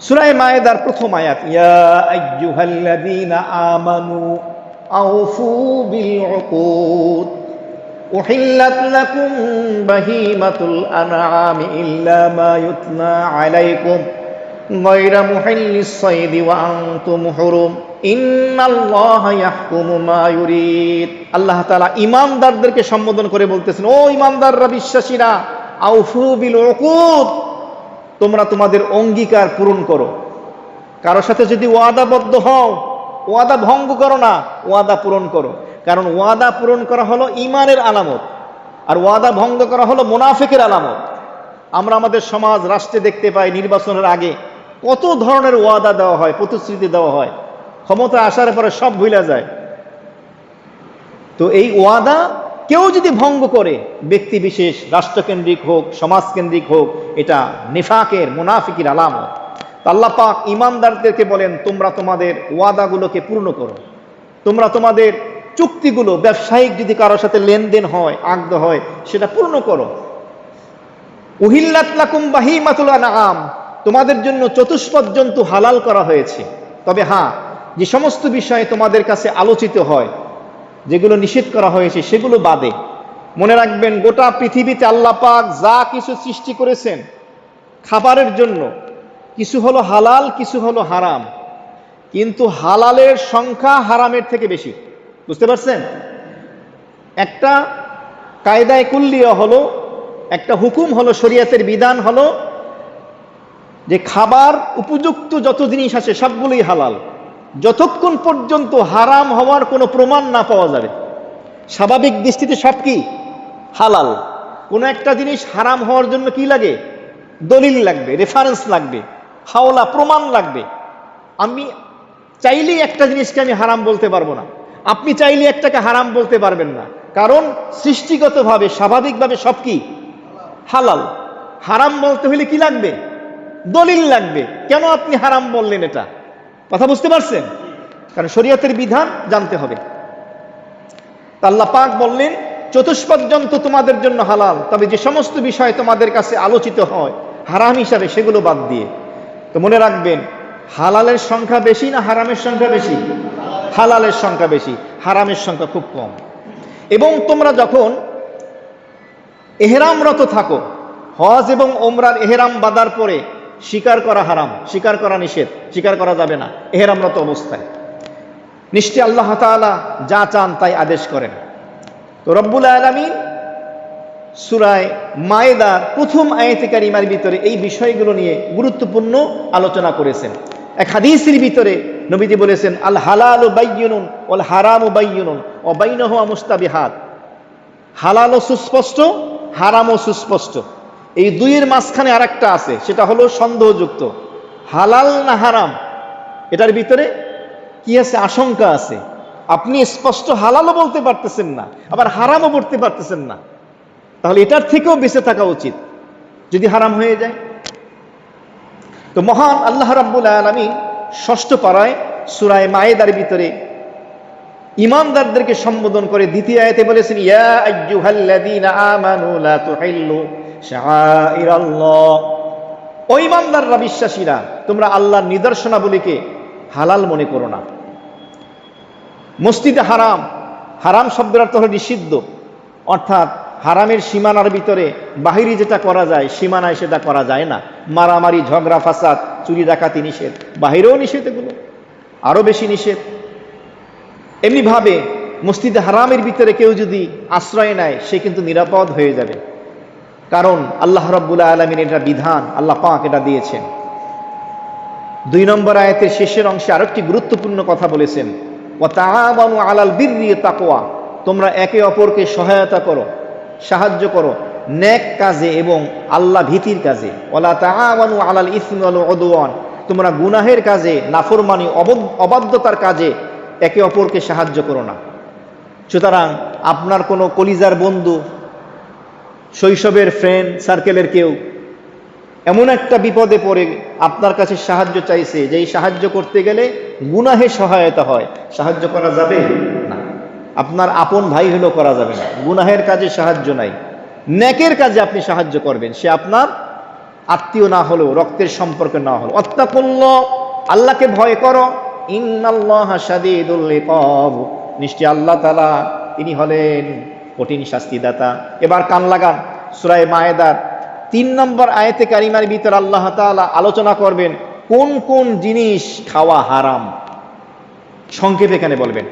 সূরায়ে মায়েদার প্রথম আয়াত, ইয়া আইয়ুহাল্লাযীনা আমানু আউফু বিল উকুদ উহিল্লাত লাকুম বাহিমাতুল আনআমি ইল্লা মা ইউতলা আলাইকুম গায়রা মুহিল্লিস সাইদি ওয়া আনতুম হুরুম ইন্নাল্লাহা ইয়াহকুমু মা ইউরিদ। আল্লাহ তাআলা ঈমানদারদেরকে সম্বোধন করে বলতেছেন, ও ঈমানদাররা, বিশ্বাসীরা, আউফু বিল উকুদ, তোমরা তোমাদের অঙ্গীকার পূরণ করো। কারোর সাথে যদি ওয়াদাবদ্ধ হও, ওয়াদা ভঙ্গ করো না, ওয়াদা পূরণ করো। কারণ ওয়াদা পূরণ করা হলো ঈমানের আলামত, আর ওয়াদা ভঙ্গ করা হলো মুনাফিকের আলামত। আমরা আমাদের সমাজ রাষ্ট্রে দেখতে পাই, নির্বাচনের আগে কত ধরনের ওয়াদা দেওয়া হয়, প্রতিশ্রুতি দেওয়া হয়, ক্ষমতা আসার পরে সব ভুলে যায়। তো এই ওয়াদা কেউ যদি ভঙ্গ করে, ব্যক্তি বিশেষ, রাষ্ট্রকেন্দ্রিক হোক, সমাজকেন্দ্রিক হোক, এটা নিফাকের, মুনাফিকের আলামত। আল্লাহ পাক ঈমানদারদেরকে বলেন, তোমরা তোমাদের ওয়াদাগুলোকে পূর্ণ করো, তোমরা তোমাদের চুক্তিগুলো, ব্যবসায়িক যদি কারোর সাথে লেনদেন হয়, আকদ হয়, সেটা পূর্ণ করো। উহিল্লাত লাকুম বাহিমাতুল আনআম, তোমাদের জন্য চতুষ্পদ জন্তু হালাল করা হয়েছে। তবে হ্যাঁ, যে সমস্ত বিষয়ে তোমাদের কাছে আলোচিত হয়, যেগুলো নিষেধ করা হয়েছে সেগুলো বাদে। মনে রাখবেন, গোটা পৃথিবীতে আল্লাহ পাক যা কিছু সৃষ্টি করেছেন খাবারের জন্য, কিছু হলো হালাল, কিছু হলো হারাম, কিন্তু হালালের সংখ্যা হারামের থেকে বেশি। বুঝতে পারছেন? একটা কায়দায়ে কুল্লিয়া হলো, একটা হুকুম হলো, শরীয়তের বিধান হলো যে খাবার উপযুক্ত যত জিনিস আছে সবগুলোই হালাল, যতক্ষণ পর্যন্ত হারাম হওয়ার কোনো প্রমাণ না পাওয়া যাবে। স্বাভাবিক দৃষ্টিতে সব কি হালাল। কোনো একটা জিনিস হারাম হওয়ার জন্য কি লাগে? দলিল লাগবে, রেফারেন্স লাগবে, হাওলা, প্রমাণ লাগবে। আমি চাইলেই একটা জিনিসকে আমি হারাম বলতে পারবো না, আপনি চাইলে একটাকে হারাম বলতে পারবেন না, কারণ সৃষ্টিগতভাবে, স্বাভাবিকভাবে সব কি হালাল। হারাম বলতে হলে কি লাগবে? দলিল লাগবে। কেন আপনি হারাম বললেন? এটা কথা বুঝতে পারছেন? কারণ শরীয়তের বিধান জানতে হবে। আল্লাহ পাক বললেন, চতুষ্পদ জন্তু তোমাদের জন্য হালাল, তবে যে সমস্ত বিষয় তোমাদের কাছে আলোচিত হয় হারাম হিসাবে, সেগুলো বাদ দিয়ে। তো মনে রাখবেন, হালালের সংখ্যা বেশি না হারামের সংখ্যা বেশি? হালালের সংখ্যা বেশি, হারামের সংখ্যা খুব কম। এবং তোমরা যখন এহরামরত থাকো, হজ এবং ওমরার এহরাম বাঁধার পরে শিকার করা হারাম, শিকার করা নিষেধ, শিকার করা যাবে না এহরামরত অবস্থায়। নিশ্চয় আল্লাহ তাআলা যা চান তাই আদেশ করেন। তো রব্বুল আলামিন সূরা মায়েদার প্রথম আয়াতে কারিমার ভিতরে এই বিষয়গুলো নিয়ে গুরুত্বপূর্ণ আলোচনা করেছেন। এক হাদিসের ভিতরে নবীজি বলেছেন, আল হালালু বায়্যিনুন ওয়াল হারামু বায়্যিনুন ওয়া বাইনাহুমা মুস্তাবিহাত। হালালও সুস্পষ্ট, হারামও সুস্পষ্ট। এই দুইয়ের মাঝখানে আরেকটা আছে, সেটা হলো সন্দেহযুক্ত। হালাল না হারাম, এটার ভিতরে কি আছে? আশঙ্কা আছে। আপনি স্পষ্ট হালালও বলতে পারতেছেন না, আবার হারামও বলতে পারতেছেন না। তাহলে এটার থেকেও বেঁচে থাকা উচিত যদি হারাম হয়ে যায়। তো মহান আল্লাহ রাব্বুল আলামিন ষষ্ঠ পারায় সূরা মায়েদার ভিতরে ঈমানদারদেরকে সম্বোধন করে দ্বিতীয় আয়াতে বলেছেন, ইয়া আইয়ুহাল্লাযীনা আমানু লা তুহিল্লু শাআইরাল্লাহ। ও ঈমানদাররা, বিশ্বাসীরা, তোমরা আল্লাহর নিদর্শনাবলীকে হালাল মনে করো না। মসজিদে হারাম, হারাম শব্দের অর্থ হলো নিষিদ্ধ, অর্থাৎ হারামের সীমানার ভিতরে বাহিরে যেটা করা যায় সীমানায় সেটা করা যায় না। মারামারি, ঝগড়া, ফাসাদ, চুরি ডাকাতি নিষেধ, বাহিরেও নিষেধ, এগুলো আরো বেশি নিষেধ। এমনিভাবে মসজিদে হারামের ভিতরে কেউ যদি আশ্রয় নেয় সে কিন্তু নিরাপদ হয়ে যাবে, কারণ আল্লাহ রাব্বুল আলামিন এটা বিধান, আল্লাহ পাক এটা দিয়েছেন। 2 নম্বর আয়াতের শেষের অংশে আরেকটি গুরুত্বপূর্ণ কথা বলেছেন, ওয়া তাআওয়ানু আলাল বিররি ওয়াত তাকওয়া, তোমরা একে অপরকে সহায়তা করো, সাহায্য করো নেক কাজে এবং আল্লাহ ভীতির কাজে। ওয়ালা তাআওয়ানু আলাল ইসমি ওয়াল উদওয়ান, তোমরা গুনাহের কাজে, নাফরমানি, অবাধ্যতার কাজে একে অপরকে সাহায্য করো না। সুতরাং আপনার কোনো কলিজার বন্ধু, শৈশবের ফ্রেন্ড সার্কেলের কেউ এমন একটা বিপদে পড়ে আপনার কাছে সাহায্য চাইছে, যেই সাহায্য করতে গেলে গুনাহে সহায়তা হয়, সাহায্য করা যাবে না। আপনার আপন ভাই হলেও করা যাবে না, গুনাহের কাজে সাহায্য নাই। নেকের কাজে আপনি সাহায্য করবেন, সে আপনার আত্মীয় না হলেও, রক্তের সম্পর্ক না হলেও। ওয়াত্তাকুল্লাহ, আল্লাহকে ভয় করো, ইন্নাল্লাহা শাদীদুল ইকাব, নিশ্চয় আল্লাহ তাআলা তিনি হলেন কঠিন শাস্তিদাতা। এবার কান লাগান, সূরা মায়েদার 3 নম্বর আয়াতে কারিমার ভিতর আল্লাহ তাআলা আলোচনা করবেন কোন কোন জিনিস খাওয়া হারাম। সংক্ষেপে এখানে বলবেন,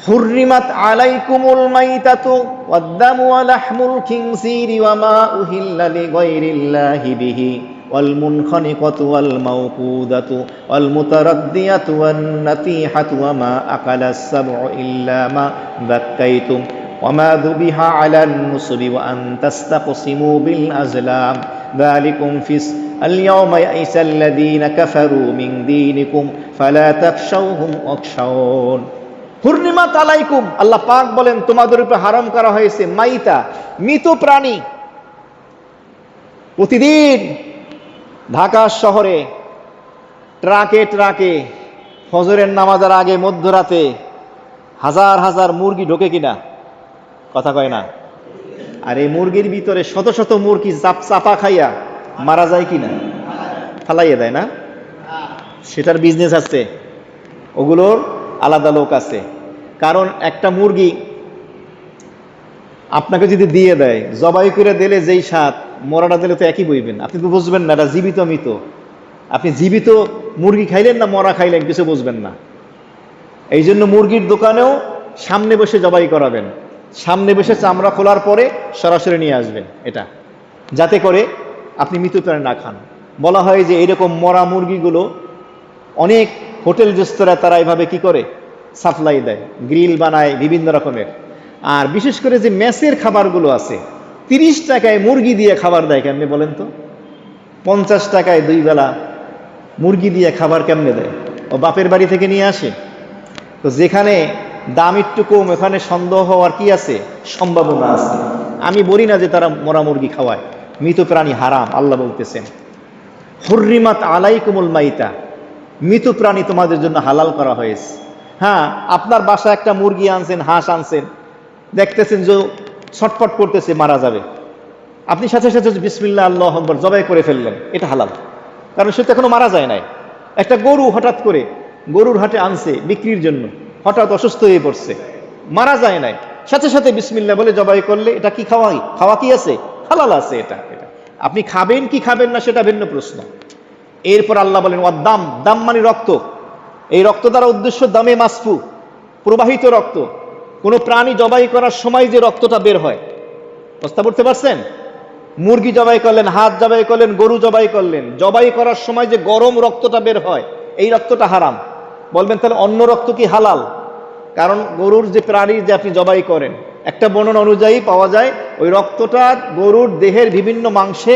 হুররিমাত আলাইকুমুল মাইতাতু ওয়াদ-দামু ওয়া লাহমুল খিনসিরি ওয়া মা উহিল্লা লিগাইরিল্লাহি বিহি ওয়াল মুনখানিকাতু ওয়াল মাওকুদাতু ওয়াল মুতারাদ্দিয়াতু ওয়ান নাতিহাতু ওয়া মা আকালাস সাবউ ইল্লা মা যাক্কাইতুম ওয়া মা যুবিহা আলান নুসবি ওয়া আন তাস্তাকসিমু বিল আজলাম যালিকুম ফিস আল-ইয়াওমা ইয়াইসাল্লাযীনা কাফারু মিন দীনিকুম ফালা তাখশাওহুম ওয়াখশাউন। হুররিমাত আলাইকুম, আল্লাহ পাক বলেন তোমাদের উপর হারাম করা হয়েছে মাইতা, মৃত প্রাণী। প্রতিদিন ঢাকা শহরে ট্রাকে ট্রাকে ফজরের নামাজের আগে মধ্যরাতে হাজার হাজার মুরগি ঢোকে কিনা, কথা কয় না? আর এই মুরগির ভিতরে শত শত মুরগি চাপা খাইয়া মারা যায় কিনা, ফালাইয়া দেয় না? সেটার বিজনেস আছে, ওগুলোর আলাদা লোক আছে। কারণ একটা মুরগি আপনাকে যদি দিয়ে দেয়, জবাই করে দিলে যেই স্বাদ, মরাটা দিলে তো একই বইবেন, আপনি তো বুঝবেন না এটা জীবিত মৃত। আপনি জীবিত মুরগি খাইলেন না মরা খাইলেন কিছু বুঝবেন না। এই জন্য মুরগির দোকানেও সামনে বসে জবাই করাবেন, সামনে বসে চামড়া খোলার পরে সরাসরি নিয়ে আসবেন, এটা যাতে করে আপনি মৃত প্রাণী না খান। বলা হয় যে এরকম মরা মুরগিগুলো অনেক হোটেল রেস্তোরাঁ তারা এইভাবে কি করে সাপ্লাই দেয়, গ্রিল বানায় বিভিন্ন রকমের। আর বিশেষ করে যে মেসের খাবারগুলো আছে, 30 টাকায় মুরগি দিয়ে খাবার দেয়, কেমনে বলেন তো? 50 টাকায় 2 বেলা মুরগি দিয়ে খাবার কেমনে দেয়? ও বাপের বাড়ি থেকে নিয়ে আসে। তো যেখানে দাম একটু কম ওখানে সন্দেহ হওয়ার কি আছে, সম্ভাবনা আছে। আমি বলি না যে তারা মরা মুরগি খাওয়ায়, মৃত প্রাণী হারাম। আল্লাহ বলতেছেন হুররিমাত আলাইকুমুল মাইতা, মৃত প্রাণী তোমাদের জন্য হালাল করা হয়েছে। হ্যাঁ, আপনার বাসায় একটা মুরগি আনছেন, হাঁস আনছেন, দেখতেছেন যে ছটফট করতেছে, মারা যাবে, আপনি সাথে সাথে বিসমিল্লাহ আল্লাহু আকবার জবাই করে ফেললেন, এটা হালাল, কারণ সে তো এখনো মারা যায় নাই। একটা গরু হঠাৎ করে গরুর হাটে আনছে বিক্রির জন্য, হঠাৎ অসুস্থ হয়ে পড়ছে, মারা যায় নাই, সাথে সাথে বিসমিল্লাহ বলে জবাই করলে এটা কি খাওয়া কি আছে? হালাল আছে। এটা আপনি খাবেন কি খাবেন না সেটা ভিন্ন প্রশ্ন। এরপর আল্লাহ বলেন ওয়াদ-দাম, দাম মানে রক্ত। এই রক্ত দ্বারা উদ্দেশ্য দামে মাসফু, প্রবাহিত রক্ত। কোন প্রাণী জবাই করার সময় যে রক্তটা বের হয়, বুঝতে পড়তে পারছেন? মুরগি জবাই করলেন, হাত জবাই করলেন, গরু জবাই করলেন, জবাই করার সময় যে গরম রক্তটা বের হয়, এই রক্তটা হারাম। বলবেন তাহলে অন্য রক্ত কি হালাল? কারণ গরুর যে প্রাণীর যে আপনি জবাই করেন, একটা বর্ণনা অনুযায়ী পাওয়া যায় ওই রক্তটা গরুর দেহের বিভিন্ন মাংসে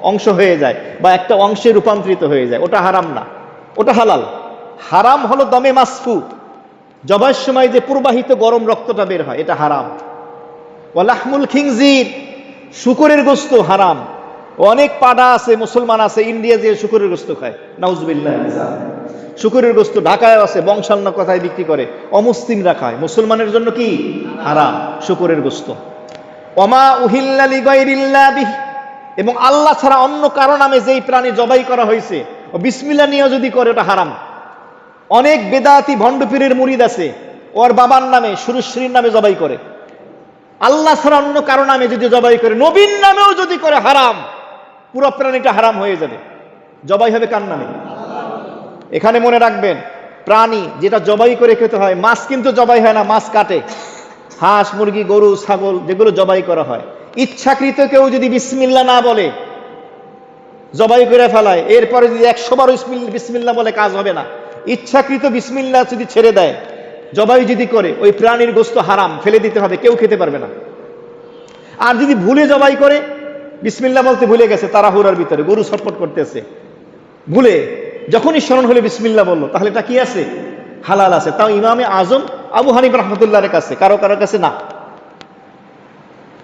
অংশ হয়ে যায় বা একটা অংশে রূপান্তরিত হয়ে যায়, ওটা হারাম না, ওটা হালাল। হারাম হলো দমে মাসফু, জবাইয়ের সময় যে প্রবাহিত গরম রক্তটা বের হয়, এটা হারাম। ওয়া লাহমুল খিনজির, শূকরের গোশত হারাম। অনেক পাড়া আছে, মুসলমান আছে ইন্ডিয়া যে শূকরের গোশত খায়, নাউজুবিল্লাহ। শূকরের গোশত ঢাকায় আছে, বংশান্ন কথায় বিক্রি করে, অমুসলিমরা খায়, মুসলমানের জন্য কি হারাম শূকরের গোশত। ওমা উহিল্লা লিগাইরিল্লাহ বিহি, এবং আল্লাহ ছাড়া অন্য কারো নামে যেই প্রাণী জবাই করা হয়েছে ও বিসমিল্লাহ নিয়ে যদি করে ওটা হারাম। অনেক বেদাতি ভণ্ডপীরের মুরিদ আছে, ওর বাবার নামে সুরেশ্বরীর নামে জবাই করে, আল্লাহ ছাড়া অন্য কারো নামে যদি জবাই করে, নবীর নামেও যদি করে, হারাম, পুরো প্রাণীটা হারাম হয়ে যাবে। জবাই হবে কার নামে? এখানে মনে রাখবেন, প্রাণী যেটা জবাই করে খেতে হয়, মাছ কিন্তু জবাই হয় না, মাছ কাটে। হাঁস, মুরগি, গরু, ছাগল যেগুলো জবাই করা হয়, ইচ্ছাকৃত কেউ যদি বিসমিল্লাহ না বলে জবাই করে ফেলায়, এরপরে যদি 100 বার বিসমিল্লাহ বলে, কাজ হবে না। ইচ্ছাকৃত বিসমিল্লাহ যদি ছেড়ে দেয়, জবাই যদি করে, ওই প্রাণীর গোশত হারাম, ফেলে দিতে হবে, কেউ খেতে পারবে না। আর যদি ভুলে জবাই করে, বিসমিল্লাহ বলতে ভুলে গেছে তাড়াহুড়ার ভিতরে, গরু ছটফট করতেছে, ভুলে যখনই স্মরণ হলে বিসমিল্লাহ বললো, তাহলে এটা কি আছে? হালাল আছে। তাও ইমামে আজম আবু হানিফা রাহমাতুল্লাহর কাছে, কারো কারো কাছে না।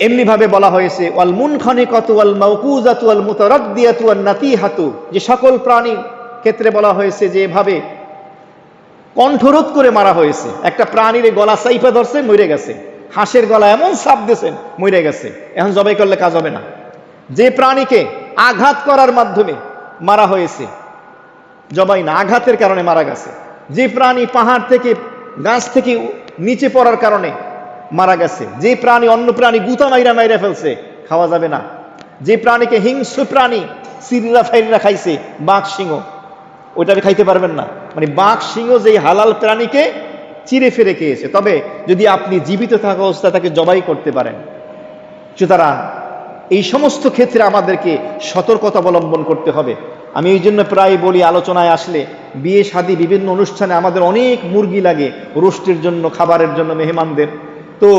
এমনি ভাবে বলা হয়েছে ওয়াল মুনখানিকাতু ওয়াল মাওকুযাতু ওয়াল মুতারাদ্দিয়াতু ওয়ান নাতিহাতু, যে সকল প্রাণীর ক্ষেত্রে বলা হয়েছে যে এভাবে কণ্ঠরোধ করে মারা হয়েছে। একটা প্রাণীর গলা সাইফা ধরছে, মরে গেছে। হাঁসের গলা এমন চাপ দিয়েছেন, মরে গেছে। এখন জবাই করলে কাজ হবে না। যে প্রাণীকে আঘাত করার মাধ্যমে মারা হয়েছে, জবাই না, আঘাতের কারণে মারা গেছে। যে প্রাণী পাহাড় থেকে, গাছ থেকে নিচে পড়ার কারণে মারা গেছে। যে প্রাণী অন্য প্রাণী গুতা মাইরা মাইরা ফেলছে, খাওয়া যাবে না। যে প্রাণীকে হিংস্র প্রাণী সিররা ফাইররা খাইছে, বাঘ সিংহ, ওইটা খাইতে পারবেন না। মানে বাঘ সিংহ যেই হালাল প্রাণীকে চিরে ফেরে খেয়েছে, তবে যদি আপনি জীবিত থাকা অবস্থায় তাকে জবাই করতে পারেন। সুতরাং এই সমস্ত ক্ষেত্রে আমাদেরকে সতর্কতা অবলম্বন করতে হবে। আমি এই জন্য প্রায় বলি, আলোচনায় আসলে, বিয়ে শাদী বিভিন্ন অনুষ্ঠানে আমাদের অনেক মুরগি লাগে রোস্টের জন্য, খাবারের জন্য মেহমানদের। তো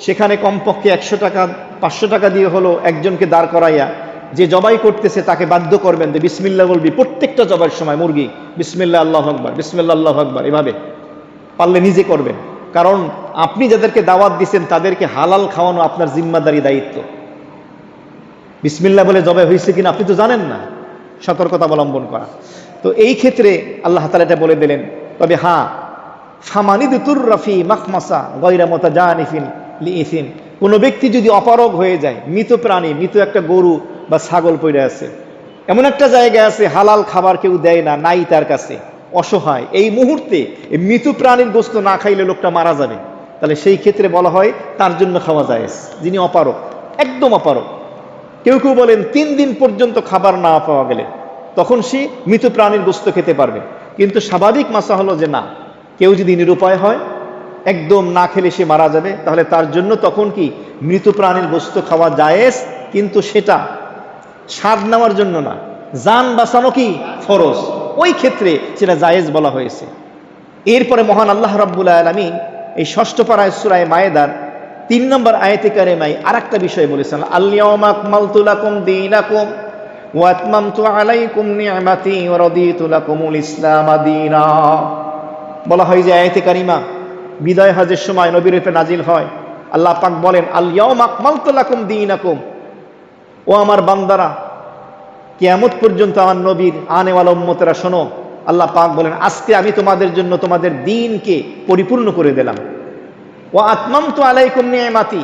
সেখানে কমপক্ষে 100 টাকা 500 টাকা দিয়ে হলো একজনকে দাঁড় করাইয়া, যে জবাই করতেছে তাকে বাধ্য করবেন যে বিসমিল্লাহ বলবি প্রত্যেকটা জবাইয়ের সময়, মুরগি বিসমিল্লাহ আল্লাহু আকবার, বিসমিল্লাহ আল্লাহু আকবার, এভাবে পারলে নিজে করবেন। কারণ আপনি যাদেরকে দাওয়াত দিচ্ছেন তাদেরকে হালাল খাওয়ানো আপনার জিম্মাদারি, দায়িত্ব। বিসমিল্লাহ বলে জবাই হয়েছে কিনা আপনি তো জানেন না, সতর্কতা অবলম্বন করা। তো এই ক্ষেত্রে আল্লাহ তাআলা এটা বলে দিলেন। তবে হ্যাঁ, ফামানিদুর রাফি মাখমাসা গায়রা মুতাজানিফিন লিইসিন, কোন ব্যক্তি যদি অপারগ হয়ে যায়, মৃত প্রাণী, মৃত একটা গরু বা ছাগল পড়ে আছে, এমন একটা জায়গায় আছে হালাল খাবার কেউ দেয় না, নাই তার কাছে, অসহায়, এই মুহূর্তে এই মৃত প্রাণীর গোশত না খাইলে লোকটা মারা যাবে, তাহলে সেই ক্ষেত্রে বলা হয় তার জন্য খাওয়া যায়। যিনি অপারগ, একদম অপারগ, কেউ কেউ বলেন 3 দিন পর্যন্ত খাবার না পাওয়া গেলে তখন সে মৃত প্রাণীর গোশত খেতে পারবে। কিন্তু স্বাভাবিক মাসা হলো যে না, কেউ যদি নিরুপায় হয়, একদম না খেলে সে মারা যাবে, তাহলে তার জন্য তখন কি মৃত প্রাণীর গোশত খাওয়া জায়েজ, কিন্তু সেটা স্বাদ নেওয়ার জন্য না, জান বাঁচানো কি ফরজ, ওই ক্ষেত্রে সেটা জায়েজ বলা হয়েছে। এরপরে মহান আল্লাহ রাব্বুল আলামিন এই 6ষ্ঠ পারায় সূরা মায়েদার 3 নম্বর আয়াতে কারিমায় আরেকটা বিষয় বলেছেন, আল-ইয়াওমা আকমালতু লাকুম দীনাকুম ওয়া আতমামতু আলাইকুম নি'মাতি ওয়া রাদিতু লাকুমুল ইসলাম দীনা। বলা হয় যে আয়াতে কারিমা বিদায় হজের সময় নবীর উপরে নাজিল হয়। আল্লাহ পাক বলেন, আল-ইয়াওমা আকমালতু লাকুম দীনাকুম, ও আমার বান্দারা, কিয়ামত পর্যন্ত আমার নবীর আনেওয়ালা উম্মতেরা শোনো, আল্লাহ পাক বলেন আজকে আমি তোমাদের জন্য তোমাদের দ্বীনকে পরিপূর্ণ করে দিলাম। ওয়া আতমামতু আলাইকুম নি'মাতি,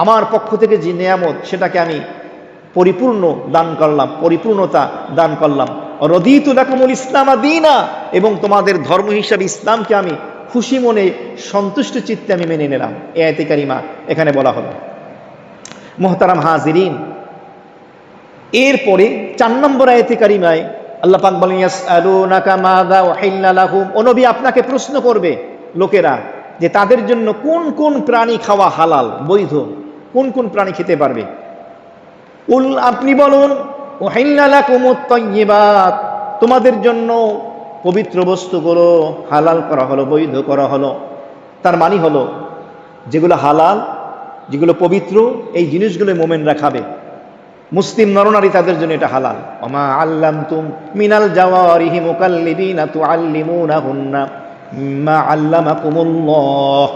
আমার পক্ষ থেকে যে নিয়ামত সেটাকে আমি পরিপূর্ণ দান করলাম, পরিপূর্ণতা দান করলাম। রাদিতু লাকুমুল ইসলাম দীনা, এবং তোমাদের ধর্ম হিসাবে ইসলামকে আমি খুশি মনে সন্তুষ্ট চিত্তে আমি মেনে নিলাম। এই আয়াতে কারিমা এখানে বলা হলো। মুহতারাম হাজিরিন, এরপরে 4 নম্বর আয়াতে কারিমায় আল্লাহ পাক বলেন, ইয়াসআলুনাকা মাযা উহিল্লা লাহুম, ও নবী আপনাকে প্রশ্ন করবে লোকেরা যে তাদের জন্য কোন কোন প্রাণী খাওয়া হালাল, বৈধ, কোন কোন প্রাণী খেতে পারবে। কুল, আপনি বলুন, উহিল্লা লাকুমুত তাইয়্যিবাত, তোমাদের জন্য পবিত্র বস্তুগুলো হালাল করা হলো, বৈধ করা হলো। তার মানে হলো যেগুলো হালাল, যেগুলো পবিত্র, এই জিনিসগুলো মুমিনরা খাবে, মুসলিম নরনারী, তাদের জন্য এটা হালাল। ওমা আল্লামতুম মিনাল জাওয়ারিহি মুকাল্লিবিনা তুআল্লিমুনাহুন্না মা আল্লামাকুমুল্লাহ।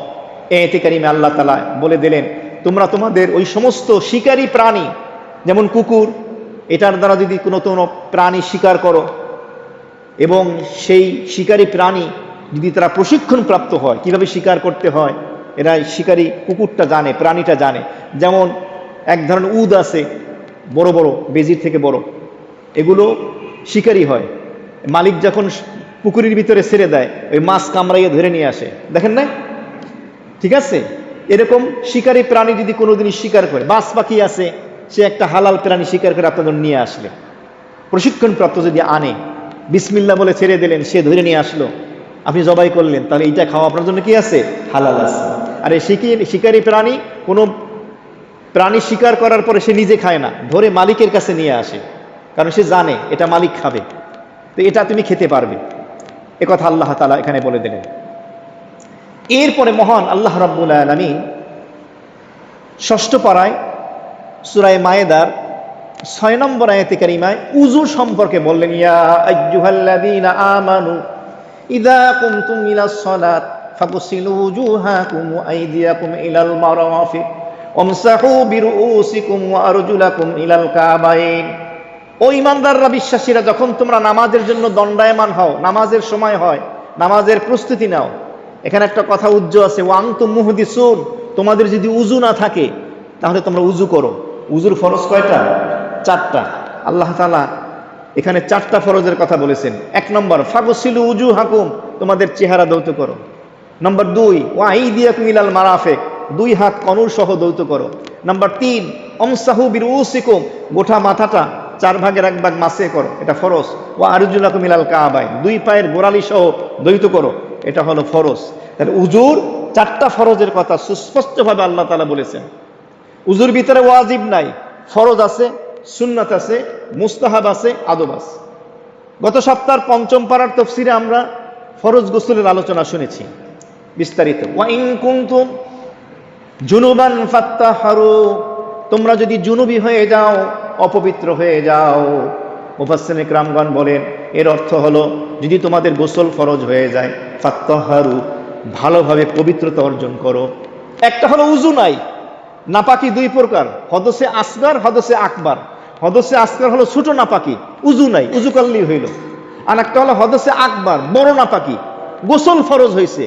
এতে কারিমে আল্লাহ তাআলা বলে দিলেন, তোমরা তোমাদের ওই সমস্ত শিকারী প্রাণী, যেমন কুকুর, এটার দ্বারা যদি কোনো প্রাণী শিকার করো, এবং সেই শিকারী প্রাণী যদি তারা প্রশিক্ষণ প্রাপ্ত হয় কিভাবে শিকার করতে হয়, এরা শিকারী কুকুরটা জানে, প্রাণীটা জানে। যেমন এক ধরনের উদ আছে, বড় বড়, বেজির থেকে বড়, এগুলো শিকারী হয়। মালিক যখন পুকুরের ভিতরে ছেড়ে দেয়, ওই মাছ কামড়াইয়ে ধরে নিয়ে আসে, দেখেন না? ঠিক আছে, এরকম শিকারী প্রাণী যদি কোনোদিনই শিকার করে, বাস পাখি আছে, সে একটা হালাল প্রাণী শিকার করে আপনাদের নিয়ে আসলে, প্রশিক্ষণপ্রাপ্ত যদি আনে, বিসমিল্লাহ বলে ছেড়ে দিলেন, সে ধরে নিয়ে আসলো, আপনি জবাই করলেন, তাহলে এইটা খাওয়া আপনার জন্য কি আছে? হালাল আছে। আর এই শিকারী প্রাণী কোনো প্রাণী শিকার করার পরে সে নিজে খায় না, ধরে মালিকের কাছে নিয়ে আসে, কারণ সে জানে এটা মালিক খাবে, তো এটা তুমি খেতে পারবে। একথা আল্লাহ তাআলা এখানে বলে দিলেন। এরপরে মহান আল্লাহ রাব্বুল আলামিন ষষ্ঠ পারায় সূরা মায়েদার 6 নম্বর আয়াতে কারিমায় উযু সম্পর্কে বললেন, ইয়া আইয়ুহাল্লাযীনা আমানু ইযা কুমতুম ইলাস সালাত ফাগসিলু ওয়ুজুহাকুম ওয়া আইদিয়াকুম ইলাল মারাফিক ওয়ামসাহু বিরুউসিকুম ওয়া আরজুলাকুম ইলাল কাবাইন। ও ঈমানদাররা, বিশ্বাসীরা, যখন তোমরা নামাজের জন্য দণ্ডায়মান হও, নামাজের সময় হয়, নামাজের প্রস্তুতি নাও, এখানে একটা কথা উজ্জ আছে, ওয়া আনতুম মুহদিসুন, তোমাদের যদি উযু না থাকে তাহলে তোমরা উযু করো। উযুর ফরজ কয়টা? 4টা। আল্লাহ তাআলা এখানে 4টা ফরজের কথা বলেছেন। 1 নম্বর ফাগসিলু ওয়ুজুহাকুম, তোমাদের চেহারা ধৌত করো। নম্বর 2 ওয়া আইদিয়াকুম ইলাল মারাফিক, 2 হাত কনুর সহ ধৌত করো। নম্বর 3 আমসাহু বিরুউসিকুম, গোটা মাথাটা 4 ভাগের 1 ভাগ মাসে করো, এটা ফরজ। ওয়া আরজুলাকুম ইলাল কাবাইন, 2 পায়ের গোড়ালি সহ ধৌত করো, এটা হলো ফরজ। তাহলে উযুর 4টা ফরজের কথা সুস্পষ্টভাবে আল্লাহ তাআলা বলেছেন। উযুর ভিতরে ওয়াজিব নাই, ফরজ আছে, সুন্নাত আছে, মুস্তাহাব আছে, আদব আছে। গত সপ্তাহের 5ম পারার তাফসীরে আমরা ফরজ গোসলের আলোচনা শুনেছি বিস্তারিত। ওয়া ইন কুনতুম জুনুবান ফাত্তাহারু, তোমরা যদি জুনুবি হয়ে যাও, অপবিত্র হয়ে যাও, মুফাসসিরিন ইকরামগণ বলেন এর অর্থ হলো যদি তোমাদের গোসল ফরজ হয়ে যায়, ফাত্তাহারু, ভালোভাবে পবিত্রতা অর্জন করো। একটা হলো উযু নাই, নাপাকি 2 প্রকার, হদসে আসগার, হদসে আকবার। হদসে আসগার হলো ছোট নাপাকি, উযু নাই, উযু করলেই হইল। আর একটা হলো হদসে আকবার, বড় নাপাকি, গোসল ফরজ হয়েছে।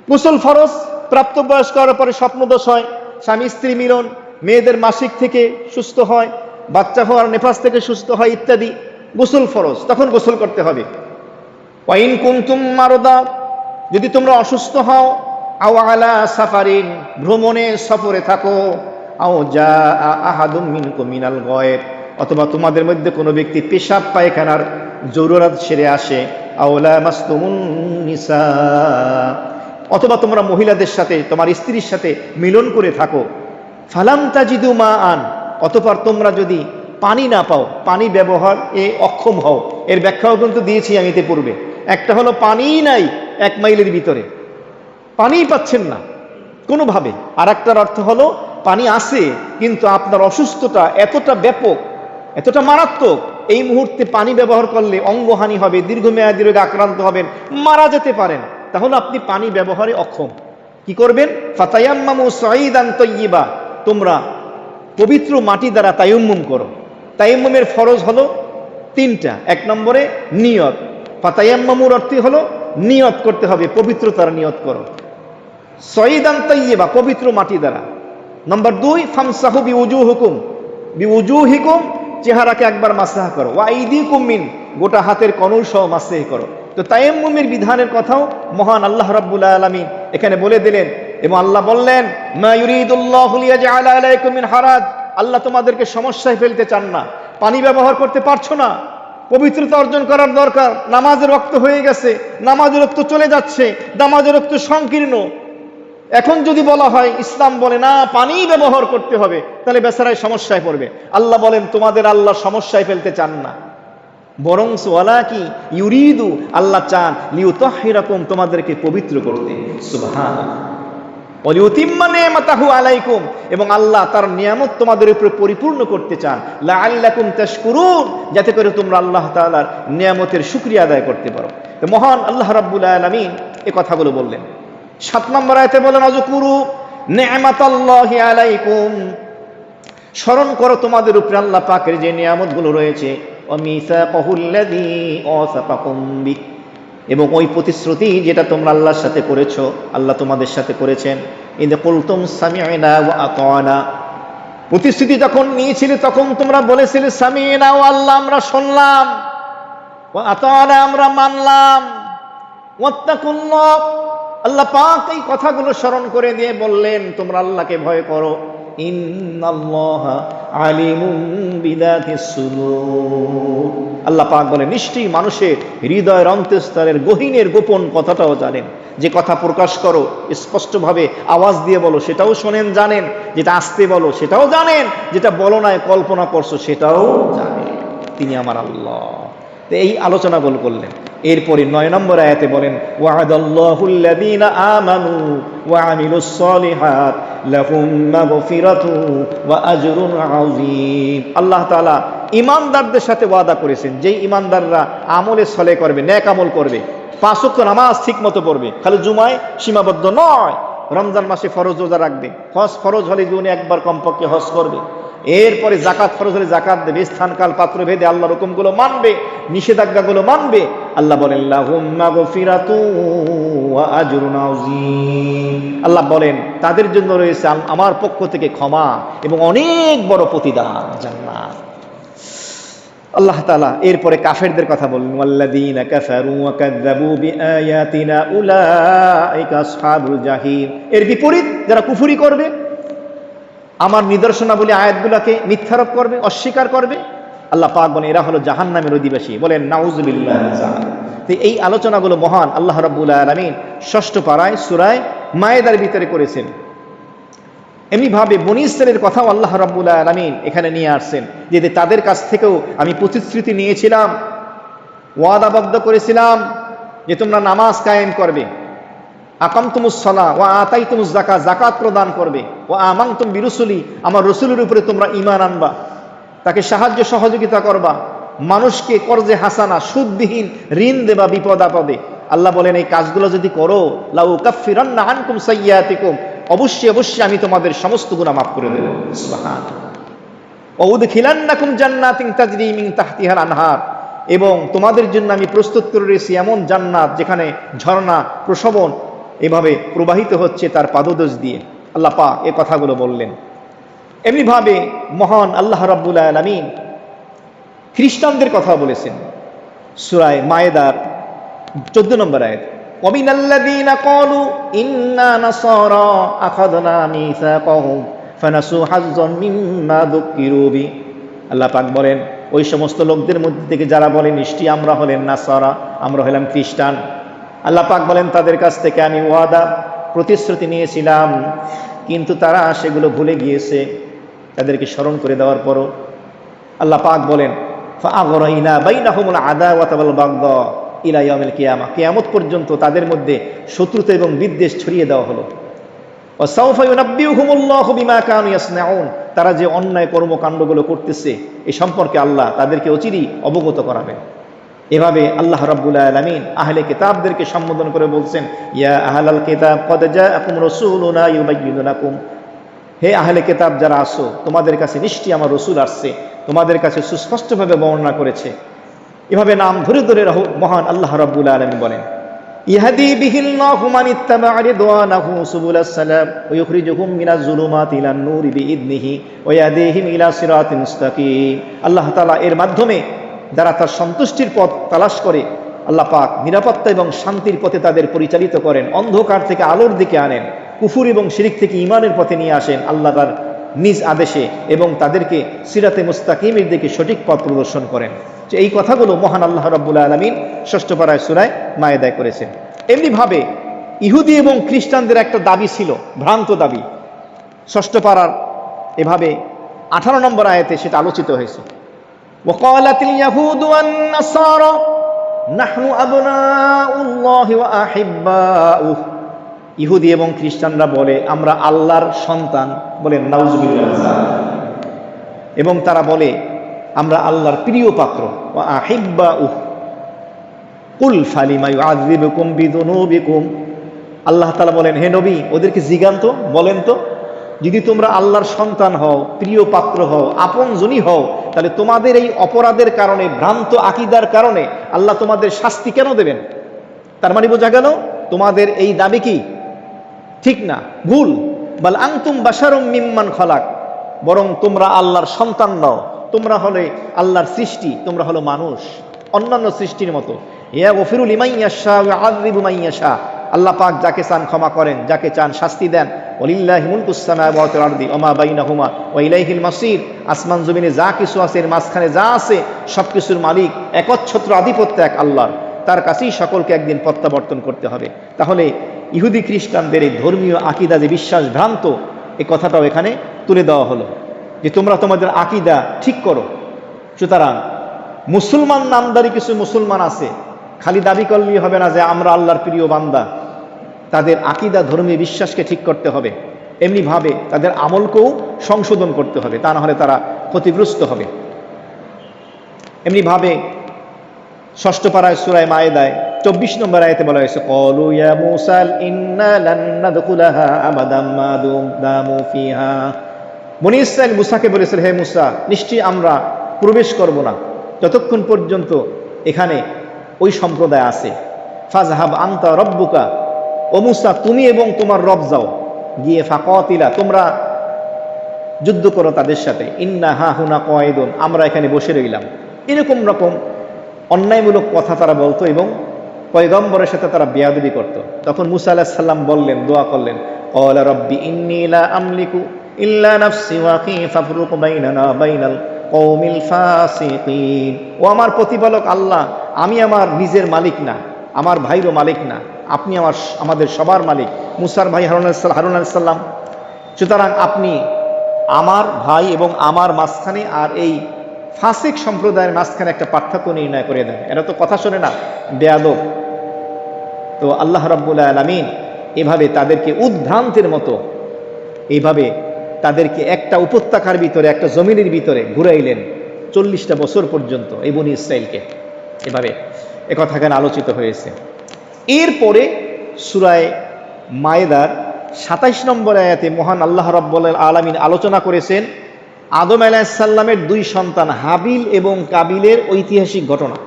গোসল ফরজ, প্রাপ্তবয়স্ক হওয়ার পরে স্বপ্নদোষ হয়, স্বামী স্ত্রী মিলন, মেয়েদের মাসিক থেকে সুস্থ হয়, বাচ্চা হওয়ার নেফাস থেকে সুস্থ হয় ইত্যাদি, গোসল ফরজ, তখন গোসল করতে হবে। ওয়া ইন কুনতুম মারদা, যদি তোমরা অসুস্থ হও, আও আলা সাফারিন, ভ্রমণে সফরে থাকো, আও জা আহাদুম মিনকুম মিনাল গায়েব, অথবা তোমাদের মধ্যে কোনো ব্যক্তি পেশাব পায়খানার জরুরত সেরে আসে, আও লামাসতুমুন নিসা, অথবা তোমরা মহিলাদের সাথে, তোমার স্ত্রীর সাথে মিলন করে থাকো, ফালাম তাজিদু মাআন, অতঃপর তোমরা যদি পানি না পাও, পানি ব্যবহার অক্ষম হও। এর ব্যাখ্যাও কিন্তু দিয়েছি আমি এতে পূর্বে। একটা হলো পানিই নাই 1 মাইলের ভিতরে, পানিই পাচ্ছেন না কোনোভাবে। আর একটার অর্থ হলো পানি আছে কিন্তু আপনার অসুস্থতা এতটা ব্যাপক, এতটা মারাত্মক, এই মুহূর্তে পানি ব্যবহার করলে অঙ্গহানি হবে, দীর্ঘমেয়াদী রোগে আক্রান্ত হবেন, মারা যেতে পারেন, তাহলে আপনি পানি ব্যবহারে অক্ষম। কি করবেন? ফাতায়াম্মামু সাঈদান তাইয়্যিবা, তোমরা পবিত্র মাটি দ্বারা তায়াম্মুম করো। তায়াম্মুমের ফরজ হলো 3টা। 1 নম্বরে নিয়ত, ফাতায়াম্মামুর অর্থ হলো নিয়ত করতে হবে, পবিত্রতার নিয়ত করো। সাঈদান তাইয়্যিবা, পবিত্র মাটি দ্বারা। নম্বর 2 ফামসাহু বিউজুহিকুম, বিউজুহিকুম, চেহারাকে একবার মাসাহ করো। ওয়া আইদিকুম মিন, গোটা হাতের কনুই সহ মাসাহ করো। তো তায়াম্মুমের বিধানের কথাও মহান আল্লাহ রাব্বুল আলামিন এখানে বলে দিলেন। এবং আল্লাহ বললেন, মা ইউরিদুল্লাহু লিয়াজআলা আলাইকুম মিন হারাজ, আল্লাহ তোমাদেরকে সমস্যায় ফেলতে চান না। পানি ব্যবহার করতে পারছো না, পবিত্রতা অর্জন করার দরকার, নামাজের ওয়াক্ত হয়ে গেছে, নামাজের ওয়াক্ত চলে যাচ্ছে, নামাজের ওয়াক্ত সংকীর্ণ, এখন যদি বলা হয়, ইসলাম বলে না পানি ব্যবহার করতে হবে, তাহলে বেচারায় সমস্যায় পড়বে। আল্লাহ বলেন তোমাদের আল্লাহ সমস্যায় ফেলতে চান না, বরং ওয়ালা কি ইউরিদু, আল্লাহ চান লিউতাহহিরাকুম, তোমাদেরকে পবিত্র করতে। সুবহানাল্লাহ। ওয়ালিউতিম্মা নি'মাতাহু আলাইকুম, এবং আল্লাহ তার নিয়ামত তোমাদের উপরে পরিপূর্ণ করতে চান। লাআল্লাকুম তাশকুরুন, যাতে করে তোমরা আল্লাহ তাআলার নিয়ামতের শুকরিয়া আদায় করতে পারো। তো মহান আল্লাহ রাব্বুল আলামিন এই কথাগুলো বললেন। 7 নম্বর আয়াতে বলেন, আযকুরু নি'মাতাল্লাহি আলাইকুম, স্মরণ করো তোমাদের উপরে আল্লাহ পাকের যে নিয়ামতগুলো রয়েছে। ওয়া মিসাকাহুল্লাযী ওয়াসাকাকুম বি, এবং ওই প্রতিশ্রুতি যেটা তোমরা আল্লাহর সাথে করেছো, আল্লাহ তোমাদের সাথে করেছেন। ইদ কুলতুম সামি'না ওয়া আতা'না, প্রতিশ্রুতি যখন নিয়েছিলে তখন তোমরা বলেছিলে সামি'না, ও আল্লাহ আমরা শুনলাম। ওয়া আতানা, আমরা মানলাম। ওয়াত্তাকুল্লাহ, আল্লাহ পাক এই কথাগুলো স্মরণ করে দিয়ে বললেন তোমরা আল্লাহকে ভয় করো। ইন্নাল্লাহা আলিমুম বিযাতিস সুদূর, আল্লাহ পাক বলে নিশ্চয়ই মানুষের হৃদয়ের অন্তঃস্তরের গহীনের গোপন কথাটাও জানেন। যে কথা প্রকাশ করো স্পষ্টভাবে আওয়াজ দিয়ে বলো সেটাও শোনেন, জানেন। যেটা আস্তে বলো সেটাও জানেন, যেটা বলো না কল্পনা করছো সেটাও জানেন। তিনি আমার আল্লাহ। তো এই আলোচনাগুলো করলেন। এরপরে 9 নম্বর আয়াতে বলেন ওয়া'আদাল্লাহুল্লাযীনা আমানু ওয়া আমিলুস সলিহাত লাহুম মাগফিরাতুন ওয়া আজরুন আযীম। আল্লাহ তাআলা ঈমানদারদের সাথে ওয়াদা করেছেন, যেই ঈমানদাররা আমলে সলে করবে, নেক আমল করবে, 5 ওয়াক্ত নামাজ ঠিকমতো পড়বে, খালি জুমায় সীমাবদ্ধ নয়, রমজান মাসে ফরজ রোজা রাখবে, হজ ফরজ হলে জীবনে একবার কমপক্ষে হজ করবে, এরপরে জাকাত ফরজ হলে জাকাত দেবে, স্থানকাল পাত্র ভেদে আল্লাহর হুকুমগুলো মানবে, নিষেধাজ্ঞাগুলো মানবে। আল্লাহ বলেন লাহুম মাগফিরাতুন ওয়া আজরুন আযীম, আল্লাহ বলেন তাদের জন্য রয়েছে আমার পক্ষ থেকে ক্ষমা এবং অনেক বড় প্রতিদান, জান্নাত। আল্লাহ তাআলা এরপরে কাফেরদের কথা বললেন ওয়াল্লাযীনা কাফারু ওয়া কাযযাবু বিআয়াতিনা উলাইকা আসহাবুল জাহিম। এর বিপরীত যারা কুফরি করবে, আমার নিদর্শনাবলী আয়াতগুলোকে মিথ্যারোপ করবে, অস্বীকার করবে, আল্লাহ পাক বলেন এরা হলো জাহান্নামের অধিবাসী। বলেন নাউযুবিল্লাহ। তো এই আলোচনাগুলো মহান আল্লাহ রাব্বুল আলামিন 6ষ্ঠ পারায় সূরা মায়েদার ভিতরে করেছেন। এমনিভাবে বনী ইসরাঈলের কথাও আল্লাহ রাব্বুল আলামিন এখানে নিয়ে আসছেন, যে তাদের কাছ থেকেও আমি প্রতিশ্রুতি নিয়েছিলাম, ওয়াদাবদ্ধ করেছিলাম যে তোমরা নামাজ কায়েম করবে, আকামতুমুস সালাহ ওয়া আতাইতুমুজ যাকাত, যাকাত প্রদান করবে, ওয়া আমানতুম বিরুসুলি, আমার রসুলের উপরে তোমরা ঈমান আনবা, তাকে সাহায্য সহযোগিতা করবা, মানুষকে কর্জে হাসানা, সুদবিহীন ঋণ দেবা বিপদ আপদে। আল্লাহ বলেন এই কাজগুলো যদি করো লাউ কাফিরান্না আনকুম সাইয়্যাতিকুম, অবশ্যই অবশ্যই আমি তোমাদের সমস্ত গুনাহ মাফ করে দেব। সুবহানাল্লাহ। ওয়া উদখিলান্নাকুম জান্নাতিন তাজরি মিন তাহতিহাল আনহার, এবং তোমাদের জন্য আমি প্রস্তুত করে রেখেছি এমন জান্নাত যেখানে ঝর্ণা প্রশবন এভাবে প্রবাহিত হচ্ছে তার পাদদেশ দিয়ে। আল্লাহ পাক এই কথাগুলো বললেন। এমনিভাবে মহান আল্লাহ রাব্বুল আলামিন খ্রিস্টানদের কথা বলেছেন সূরা মায়েদার 14 নম্বর আয়াত, ওয়ামিনাল্লাযীনা ক্বালু ইন্না নাসারা আখাযনা মিসাকাহুম ফানাসু হাজ্জাম মিম্মা যুক্কিরু বি। আল্লাহ পাক বলেন ওই সমস্ত লোকদের মধ্যে থেকে যারা বলে নিশ্চয়ই আমরা হলেন নাসারা, আমরা হলাম খ্রিস্টান, আল্লাহ পাক বলেন তাদের কাছ থেকে আমি ওয়াদা প্রতিশ্রুতি নিয়েছিলাম, কিন্তু তারা সেগুলো ভুলে গিয়েছে। তাদেরকে স্মরণ করে দেওয়ার পরও আল্লাহ পাক বলেন ফাআগরাইনা বাইনাহুমুল আদাওয়াতা ওয়াল বাগদা ইলা ইয়াউমিল কিয়ামা, কিয়ামত পর্যন্ত তাদের মধ্যে শত্রুতা এবং বিদ্বেষ ছড়িয়ে দেওয়া হলো। ওয়া সাওফা ইউনাব্বিউহুমুল্লাহু বিমা কানু ইয়াসনাউন, তারা যে অন্যায় কর্মকাণ্ডগুলো করতেছে এই সম্পর্কে আল্লাহ তাদেরকে অচিরেই অবগত করাবেন। এভাবে আল্লাহ রাব্বুল আলামিন আহলে কিতাবদেরকে সম্বোধন করে বলছেন ইয়া আহলাল কিতাব কদ জাআকুম রাসূলুনা ইউবাইয়িনু লাকুম, হে আহলে কিতাব যারা আছো তোমাদের কাছে নিশ্চয়ই আমার রাসূল আসছে, তোমাদের কাছে সুস্পষ্টভাবে বর্ণনা করেছে। এভাবে নাম ধরে ধরে মহান আল্লাহ রাব্বুল আলামিন বলেন ইহদি বিহিল্লাহু মান ইত্তাবা'a রিদওয়ানাহু সুবুলাস সালাম ওয়া ইখরিজুহুম মিনাজ যুলুমাতি ইলান নূরি বিইذনিহি ওয়া ইয়াহদিহিম ইলা সিরাতিন মুস্তাকিম। আল্লাহ তাআলা এর মাধ্যমে যারা তার সন্তুষ্টির পথ তালাশ করে আল্লাহ পাক নিরাপত্তা এবং শান্তির পথে তাদের পরিচালিত করেন, অন্ধকার থেকে আলোর দিকে আনেন, কুফর এবং শিরক থেকে ঈমানের পথে নিয়ে আসেন আল্লাহ তার নিজ আদেশে, এবং তাদেরকে সিরাতে মুস্তাকিমের দিকে সঠিক পথ প্রদর্শন করেন। যে এই কথাগুলো মহান আল্লাহ রাব্বুল আলামিন 6ষ্ঠ পারায় সূরা মায়েদায় করেছেন। এমনিভাবে ইহুদি এবং খ্রিস্টানদের একটা দাবি ছিল, ভ্রান্ত দাবি। 6ষ্ঠ পারার এভাবে 18 নম্বর আয়াতে সেটা আলোচিত হয়েছে। ওয়াকালাতিল ইয়াহুদু ওয়ান নাসারা নাহনু আবনাউল্লাহি ওয়া আহিব্বাউহ, ইহুদি এবং খ্রিস্টানরা বলে আমরা আল্লাহর সন্তান, বলেন নাউযুবিল্লাহ, এবং তারা বলে আমরা আল্লাহর প্রিয় পাত্র। ওয়া আহিব্বাউহ কুল ফালিমা ইউআযযিবুকুম বিযুনুবিকুম, আল্লাহ তাআলা বলেন হে নবী ওদেরকে জিজ্ঞান্ত বলেন তো, যদি তোমরা আল্লাহর সন্তান হও, প্রিয় পাত্র হও, আপনজনই হও, তাহলে তোমাদের এই অপরাধের কারণে, ভ্রান্ত আকীদার কারণে আল্লাহ তোমাদের শাস্তি কেন দেবেন? তার মানে বোঝা গেল তোমাদের এই দাবি কি ঠিক না, ভুল। বাল আনতুম বাশারুম মিম্মান খলাক, বরং তোমরা আল্লাহর সন্তান নও, তোমরা হলে আল্লাহর সৃষ্টি, তোমরা হলো মানুষ। অন্যান্য সৃষ্টির মতো। ইয়াগফিরু লিমান ইয়াশা ওয়া ইউআযযিবু মান ইয়াশা, আল্লাহ পাক যাকে চান ক্ষমা করেন, যাকে চান শাস্তি দেন। ওয়ালিল্লাহি মুলকুস সামাওয়াতি ওয়াল আরদি ওয়া মা বাইনাহুমা ওয়া ইলাইহিল মাসির, আসমান জমিনে যা কিছু আছে, এর মাঝখানে যা আছে, সব কিছুর মালিক একচ্ছত্র আধিপত্য এক আল্লাহর, তার কাছেই সকলকে একদিন প্রত্যাবর্তন করতে হবে। তাহলে ইহুদি খ্রিস্টানদের এই ধর্মীয় আকীদা যে বিশ্বাস ভ্রান্ত, এই কথাটাও এখানে তুলে দেওয়া হলো যে তোমরা তোমাদের আকীদা ঠিক করো। সুতরাং মুসলমান নামদারি কিছু মুসলমান আছে, খালি দাবি করলেই হবে না যে আমরা আল্লাহর প্রিয় বান্দা। তাদের আকীদা ধর্মীয় বিশ্বাসকে ঠিক করতে হবে, এমনিভাবে তাদের আমলকেও সংশোধন করতে হবে, তা না হলে তারা ক্ষতিগ্রস্ত হবে। এমনিভাবে ষষ্ঠ পারায় সূরা মায়েদায় 24 নম্বর আয়াতে বলা হয়েছে, ক্বালু ইয়া মূসা ইন্না লান নাদখুলাহা আবাদাম মা দামু ফিহা। বনী ইসরাঈল মূসাকে বলেছিল, হে মূসা, নিশ্চয়ই আমরা প্রবেশ করব না যতক্ষণ পর্যন্ত এখানে ওই সম্প্রদায় আছে। ফাযহাব আনতা রব্বুকা, ও মূসা তুমি এবং তোমার রব যাও, গিয়ে ফাকাতিলা, তোমরা যুদ্ধ করো তাদের সাথে। ইন্না হা হুনা কায়িদুন, আমরা এখানে বসে রইলাম। এরকম রকম অন্যায়মূলক কথা তারা বলতো এবং পয়গম্বরের সাথে তারা বেয়াদবি করত। তখন মূসা আলাইহিস সালাম বললেন, দোয়া করলেন, ক্বালা রাব্বি ইন্নী লা আমলিকু ইল্লা নাফসি ওয়া আখী ফাফরুক বাইনানা বাইনাল কওমিল ফাসিকিন। ও আমার প্রতিপালক আল্লাহ, আমি আমার নিজের মালিক না, আমার ভাইরও মালিক না, আপনি আমাদের সবার মালিক। মূসার ভাই হারুন আলাইহিস সালাম, সুতরাং আপনি আমার ভাই এবং আমার মাঝখানে আর এই ফাসিক সম্প্রদায়ের মাঝখানে একটা পার্থক্য নির্ণয় করে দেন। এরা তো কথা শোনে না, বেয়াদব। তো আল্লাহ রাব্বুল আলামিন এভাবে তাদেরকে উদ্ভ্রান্তের মতো এইভাবে তাদেরকে একটা উপত্যকার ভিতরে, একটা জমিনের ভিতরে ঘুরাইলেন 40টা বছর পর্যন্ত এই বনী ইসরাঈলকে। এভাবে একথা কেন আলোচিত হয়েছে। এরপরে সূরা মায়েদার 27 নম্বর আয়াতে মহান আল্লাহ রাব্বুল আলামিন আলোচনা করেছেন আদম আলাইহিস সালামের 2 সন্তান হাবিল এবং কাবিলের ঐতিহাসিক ঘটনা।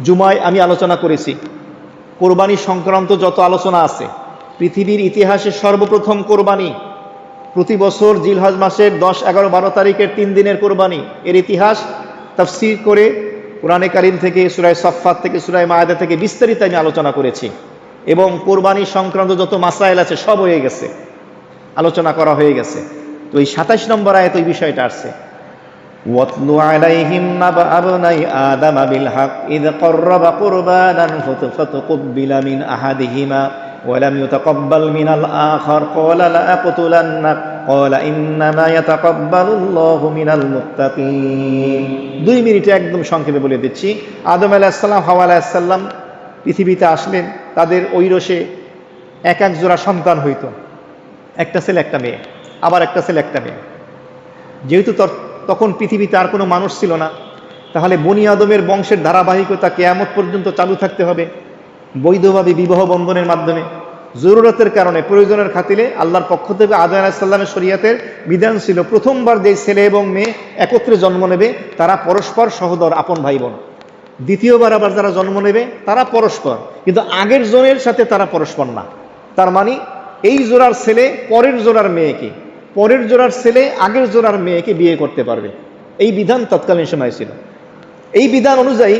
জুমায় আমি আলোচনা করেছি কোরবানি সংক্রান্ত যত আলোচনা আছে, পৃথিবীর ইতিহাসে সর্বপ্রথম কোরবানি প্রতি বছর জিলহজ মাসের 10, 11, 12 তারিখের 3 দিনের কোরবানি, এর ইতিহাস তাফসীর করে কোরআনে কারীম থেকে, সূরা সাফফাত থেকে, সূরা মায়েদা থেকে বিস্তারিত আমি আলোচনা করেছি। এবং কোরবানি সংক্রান্ত যত মাসাইল আছে সব হয়ে গেছে, আলোচনা করা হয়ে গেছে। তো এই 27 নম্বর আয়াত ওই বিষয়টা আসছে, ওয়াতলু আলাইহিম নাবা আবনাই আদাম বিল হক ইয ক্বাররাবা কুরবানান ফাতাকাব্বালা মিন আহাদিহিমা ওয়া লাম ইউতাকাব্বাল মিনাল আখার ক্বালা লা আকতুলান্নাক ক্বালা ইন্নামা ইয়াতাকাব্বালুল্লাহু মিনাল মুত্তাকিন। 2 মিনিটে একদম সংক্ষেপে বলে দিচ্ছি। আদম আলাইহিস সালাম, হাওয়া আলাইহিস সালাম পৃথিবীতে আসলেন, তাদের ঐরসে এক এক জোড়া সন্তান হইতো, একটা ছেলে একটা মেয়ে, আবার একটা ছেলে একটা মেয়ে। যেহেতু তখন পৃথিবীতে আর কোনো মানুষ ছিল না, তাহলে বনি আদমের বংশের ধারাবাহিকতা কিয়ামত পর্যন্ত চালু থাকতে হবে বৈধভাবে বিবাহ বন্ধনের মাধ্যমে। জরুরতের কারণে, প্রয়োজনের খাতিরে আল্লাহর পক্ষ থেকে আদম আলাইহিস সালামের শরীয়তের বিধান ছিল প্রথমবার যে ছেলে এবং মেয়ে একত্রে জন্ম নেবে তারা পরস্পর সহোদর, আপন ভাই বোন। দ্বিতীয়বার আবার যারা জন্ম নেবে তারা পরস্পর, কিন্তু আগের জনের সাথে তারা পরস্পর না। তার মানে এই জোড়ার ছেলে পরের জোড়ার মেয়েকে, পরের জোড়ার ছেলে আগের জোড়ার মেয়েকে বিয়ে করতে পারবে, এই বিধান তৎকালীন সময় ছিল। এই বিধান অনুযায়ী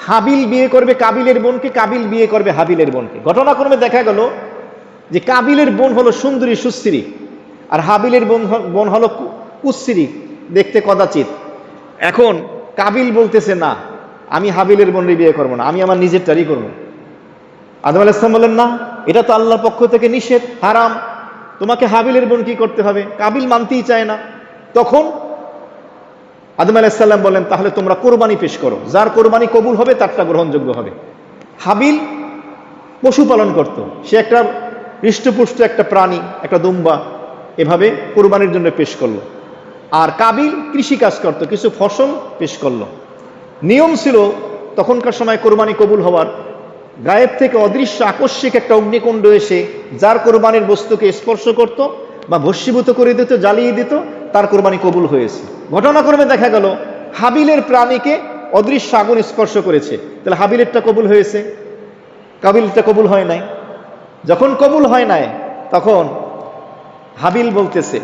হাবিল বিয়ে করবে কাবিলের বোনকে, কাবিল বিয়ে করবে হাবিলের বোনকে। ঘটনাক্রমে দেখা গেল যে কাবিলের বোন হলো সুন্দরী সুশ্রী, আর হাবিলের বোন হলো কুশ্রী, দেখতে কদাচিৎ। এখন কাবিল বলতেছে, না আমি হাবিলের বোনকে বিয়ে করবো না, আমি আমার নিজেরটারই করবো। আদম আলাইহিস সালাম বললেন, না এটা তো আল্লাহর পক্ষ থেকে নিষেধ, হারাম, তোমাকে হাবিলের বোন কি করতে হবে। কাবিল মানতেই চায় না। তখন আদম আলাইহিস সালাম বললেন, তাহলে তোমরা কোরবানি পেশ করো, যার কোরবানি কবুল হবে তারটা গ্রহণযোগ্য হবে। হাবিল পশুপালন করত, সে একটা হৃষ্টপুষ্ট একটা প্রাণী, একটা দুম্বা, এভাবে কোরবানির জন্য পেশ করলো। আর কাবিল কৃষিকাজ করত, কিছু ফসল পেশ করলো। নিয়ম ছিল তখনকার সময় কোরবানি কবুল হওয়ার, গায়েব থেকে অদৃশ্য আকস্মিক একটা অগ্নিকুণ্ড এসে যার কোরবানির বস্তুকে স্পর্শ করত বা ভস্মীভূত করে দিত, জ্বালিয়ে দিত, তার কোরবানি কবুল হয়েছে। ঘটনাক্রমে দেখা গেল হাবিলের প্রাণীকে অদৃশ্য আগুন স্পর্শ করেছে, তাহলে হাবিলেরটা কবুল হয়েছে, কাবিলটা কবুল হয় নাই। যখন কবুল হয় নাই তখন হাবিল বলতেছে,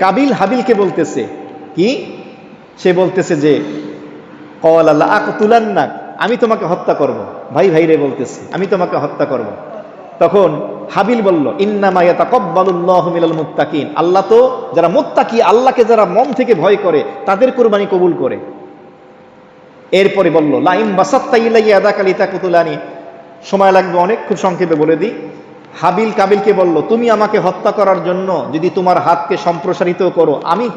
কাবিল হাবিলকে বলতেছে কি, সে বলতেছে যে ক্বালা লা আকতুলান্নাক, আমি তোমাকে হত্যা করব। ভাই ভাইরে বলতেছে, আমি তোমাকে হত্যা করব। তখন হাবিল বলল, ইন্নামা ইয়াতাকাব্বালুল্লাহু মিনাল মুত্তাকিন, আল্লাহ তো যারা মুত্তাকি, আল্লাহকে যারা মন থেকে ভয় করে তাদের কুরবানি কবুল করে। এরপরে বলল, লা ইন বাসাত্তা ইলাইয়া ইয়াদাকা লিতাকতুলানি, সময় লাগবে অনেক, খুব সংক্ষেপে বলে দিই। হাবিল কাবিলকে বলল, তুমি আমাকে হত্যা করার জন্য যদি তোমার হাতকে সম্প্রসারিত করো, আমি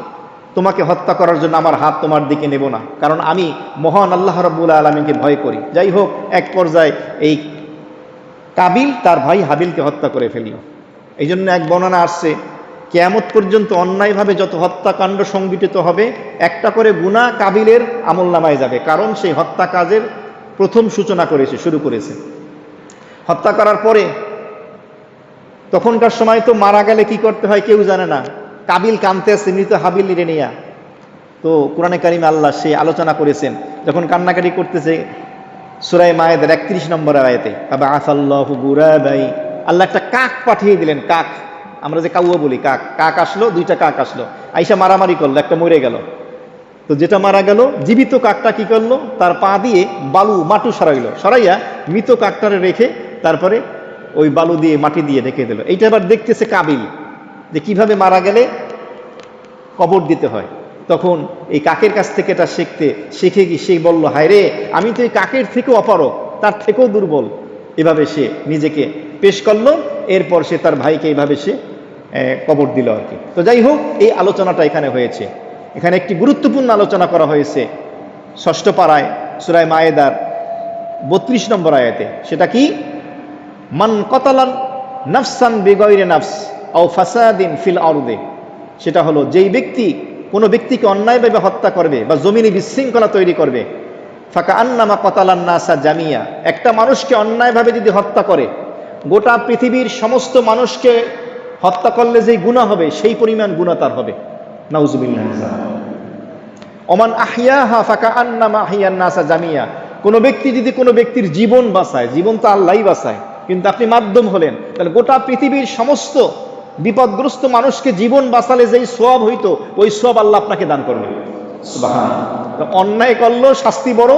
তোমাকে হত্যা করার জন্য আমার হাত তোমার দিকে নেব না, কারণ আমি মহান আল্লাহ রাব্বুল আলামিনকে ভয় করি। যাই হোক, এক পর্যায়ে এই কাবিল তার ভাই হাবিলকে হত্যা করে ফেলল। এই জন্য এক বর্ণনা আসছে, কিয়ামত পর্যন্ত অন্যায়ভাবে যত হত্যাকাণ্ড সংঘটিত হবে, একটা করে গুনাহ কাবিলের আমলনামায় যাবে, কারণ সেই হত্যা কাজের প্রথম সূচনা করেছে, শুরু করেছে। হত্যা করার পরে তখনকার সময় তো মারা গেলে কি করতে হয় কেউ জানে না। কাবিল কানতে আছে মৃত হাবিল নিয়া, তো কোরআনে কারিমে আল্লাহ সে আলোচনা করেছেন, যখন কান্নাকাটি করতেছে সূরা মায়েদার 31 নম্বর আয়াতে, আবাআসাল্লাহু গুরাবাই, আল্লাহ একটা কাক পাঠিয়ে দিলেন। কাক, আমরা যে কাউয়া বলি, কাক, কাক আসলো, দুইটা কাক আসলো, আইসা মারামারি করলো, একটা মরে গেল। তো যেটা মারা গেল, জীবিত কাকটা কি করলো, তার পা দিয়ে বালু মাটু সরাইলো, সরাইয়া মৃত কাকটারে রেখে তারপরে ওই বালু দিয়ে মাটি দিয়ে ঢেকে দিল। এইটা আবার দেখতেছে কাবিল, যে কিভাবে মারা গেলে কবর দিতে হয়। তখন এই কাকের কাছ থেকে এটা শিখে গিয়ে সে বলল, হায় রে, আমি তো এই কাকের থেকেও অপারক, তার থেকেও দুর্বল। এভাবে সে নিজেকে পেশ করলো। এরপর সে তার ভাইকে এইভাবে সে কবর দিল আর কি। তো যাই হোক, এই আলোচনাটা এখানে হয়েছে। এখানে একটি গুরুত্বপূর্ণ আলোচনা করা হয়েছে ষষ্ঠ পারায় সূরা মায়েদার 32 নম্বর আয়াতে। সেটা কি, মান কতালান নাফসান বিগাইরি নাফস আও ফাসাদিন ফিল আরদি, সেটা হলো যেই ব্যক্তি কোনো ব্যক্তিকে অন্যায়ভাবে হত্যা করবে বা জমিনে বিশৃঙ্খলা তৈরি করবে, ফাকা আন্নামা কতালান নাসা জামিয়া, একটা মানুষকে অন্যায়ভাবে যদি হত্যা করে, গোটা পৃথিবীর সমস্ত মানুষকে হত্যা করলে যেই গুনাহ হবে সেই পরিমাণ গুনাহ তার হবে। নাউজুবিল্লাহ। ওমান আহিয়াহা ফাকা আন্নামা আহিয়ান নাসা জামিয়া, কোনো ব্যক্তি যদি কোনো ব্যক্তির জীবন বাঁচায়, জীবন তো আল্লাহই বাঁচায়, কিন্তু আপনি মাধ্যম হলেন, তাহলে গোটা পৃথিবীর সমস্ত বিপদগ্রস্ত মানুষকে জীবন বাঁচালে যেই সওয়াব হইতো, ওই সওয়াব আল্লাহ আপনাকে দান করবেন। সুবহানাল্লাহ। অন্যায় করলেও শাস্তি বড়,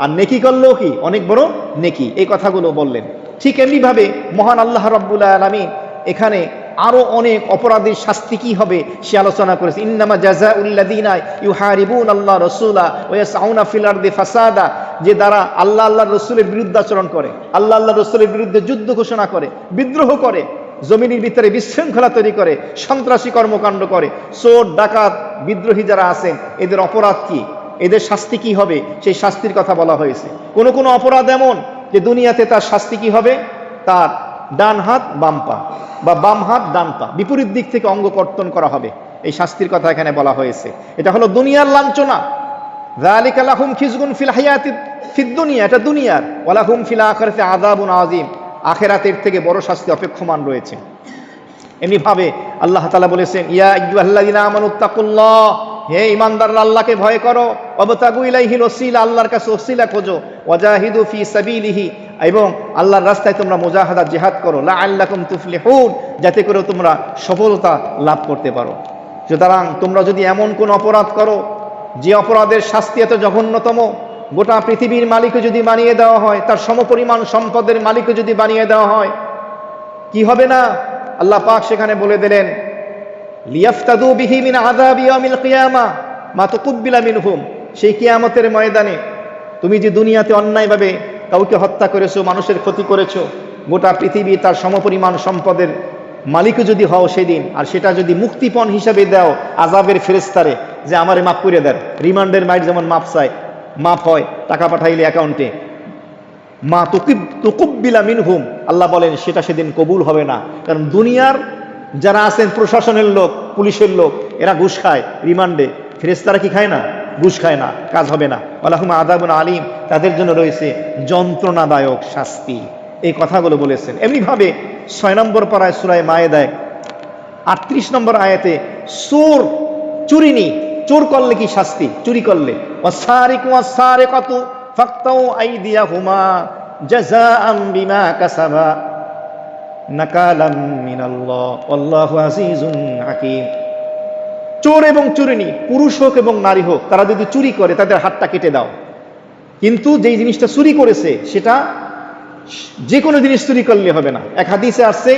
আর নেকি করলেও কি অনেক বড় নেকি, এই কথাগুলো বললেন। ঠিক এমনিভাবে মহান আল্লাহ রাব্বুল আলামিন এখানে আরো অনেক অপরাধীর শাস্তি কি হবে সে আলোচনা করেছে। ইন্নামা জাযাউল্লাযীনা ইউহারিবুনাল্লাহ রাসূলা ওয়া ইয়াসআউনা ফিল আরদি ফাসাদা, যে দ্বারা আল্লাহ আল্লাহর রাসূলের বিরুদ্ধাচরণ করে, আল্লাহ আল্লাহর রাসূলের বিরুদ্ধে যুদ্ধ ঘোষণা করে, বিদ্রোহ করে, জমিনের ভিতরে বিশৃঙ্খলা তৈরি করে, সন্ত্রাসী কর্মকাণ্ড করে, চোর ডাকাত বিদ্রোহী যারা আছেন, এদের অপরাধ কি, এদের শাস্তি কি হবে, সেই শাস্তির কথা বলা হয়েছে। কোন কোন অপরাধ এমন যে দুনিয়াতে তার শাস্তি কি হবে, তার ডান হাত বাম পা বা বাম হাত ডান পা বিপরীত দিক থেকে অঙ্গ কর্তন করা হবে, এই শাস্তির কথা এখানে বলা হয়েছে। এটা হলো দুনিয়ার লাঞ্ছনা। যালিকা লাহুম খিজগুন ফিল হায়াতি ফিদ দুনিয়া, এটা দুনিয়ার, ওয়া লাহুম ফিল আখিরাতি আযাবুন আযীম, আখিরাতের থেকে বড় শাস্তি অপেক্ষমান রয়েছে। এমনি ভাবে আল্লাহ তাআলা বলেছেন, ইয়া আইয়ুহাল্লাযীনা আমানুত্তাকুল্লাহ, হে ঈমানদাররা আল্লাহকে ভয় করো, ওয়াবতাগু ইলাইহিল ওয়াসিলা, আল্লাহর কাছে ওসিলা খোঁজো, ওয়াজাহিদু ফি সাবিলিহি, এবং আল্লাহর রাস্তায় তোমরা মুজাহাদা জিহাদ করো, লাআল্লাকুম তুফলিহুন, যাতে করে তোমরা সফলতা লাভ করতে পারো। সুতরাং তোমরা যদি এমন কোন অপরাধ করো যে অপরাধের শাস্তি এত জঘন্যতম, গোটা পৃথিবীর মালিকও যদি বানিয়ে দেওয়া হয়, তার সমপরিমাণ সম্পদের মালিকও যদি বানিয়ে দেওয়া হয়, কি হবে না? আল্লাহ পাক সেখানে বলে দিলেন, লিয়াফতাদু বিহি মিন আযাবি ইয়াউমিল কিয়ামা মা তুকবিলা মিনহুম, সেই কিয়ামতের ময়দানে তুমি যে দুনিয়াতে অন্যায়ভাবে কাউকে হত্যা করেছো, মানুষের ক্ষতি করেছো, গোটা পৃথিবী তার সমপরিমাণ সম্পদের মালিকও যদি হও সেদিন, আর সেটা যদি মুক্তিপণ হিসাবে দাও আযাবের ফেরেশতারে, যে আমারে মাফ করে দেন, রিমান্ডের মাইট যেমন মাফ চায়, মাফ হয় টাকা পাঠাইলে অ্যাকাউন্টে, মা তুকবিলা মিনহুম, আল্লাহ বলেন সেটা সেদিন কবুল হবে না। কারণ দুনিয়ার যারা আছেন প্রশাসনের লোক, পুলিশের লোক, এরা ঘুষ খায়, রিমান্ডে ফেরেশতারা কি খায় না, ঘুষ খায় না, কাজ হবে না। ওয়ালাহুম আযাবুন আলীম, তাদের জন্য রয়েছে যন্ত্রণাদায়ক শাস্তি। এই কথাগুলো বলেছেন। এমনিভাবে 6 নম্বর পারায় সূরা মায়েদায় 38 নম্বর আয়াতে চোর করলে কি শাস্তি, চুরি করলে, ওয়াসারিকু ওয়াসারিকাতু ফাকতাউ আইদিয়াহুমা জাযাআম বিমা কাসাবা নাকালাম মিনাল্লাহ আল্লাহু আজিজুন হাকীম। চোর এবং চোরিনী, পুরুষ হোক এবং নারী হোক, তারা যদি চুরি করে তাদের হাতটা কেটে দাও। কিন্তু যেই জিনিসটা চুরি করেছে সেটা যে কোনো জিনিস চুরি করলে হবে না। এক হাদিসে আসছে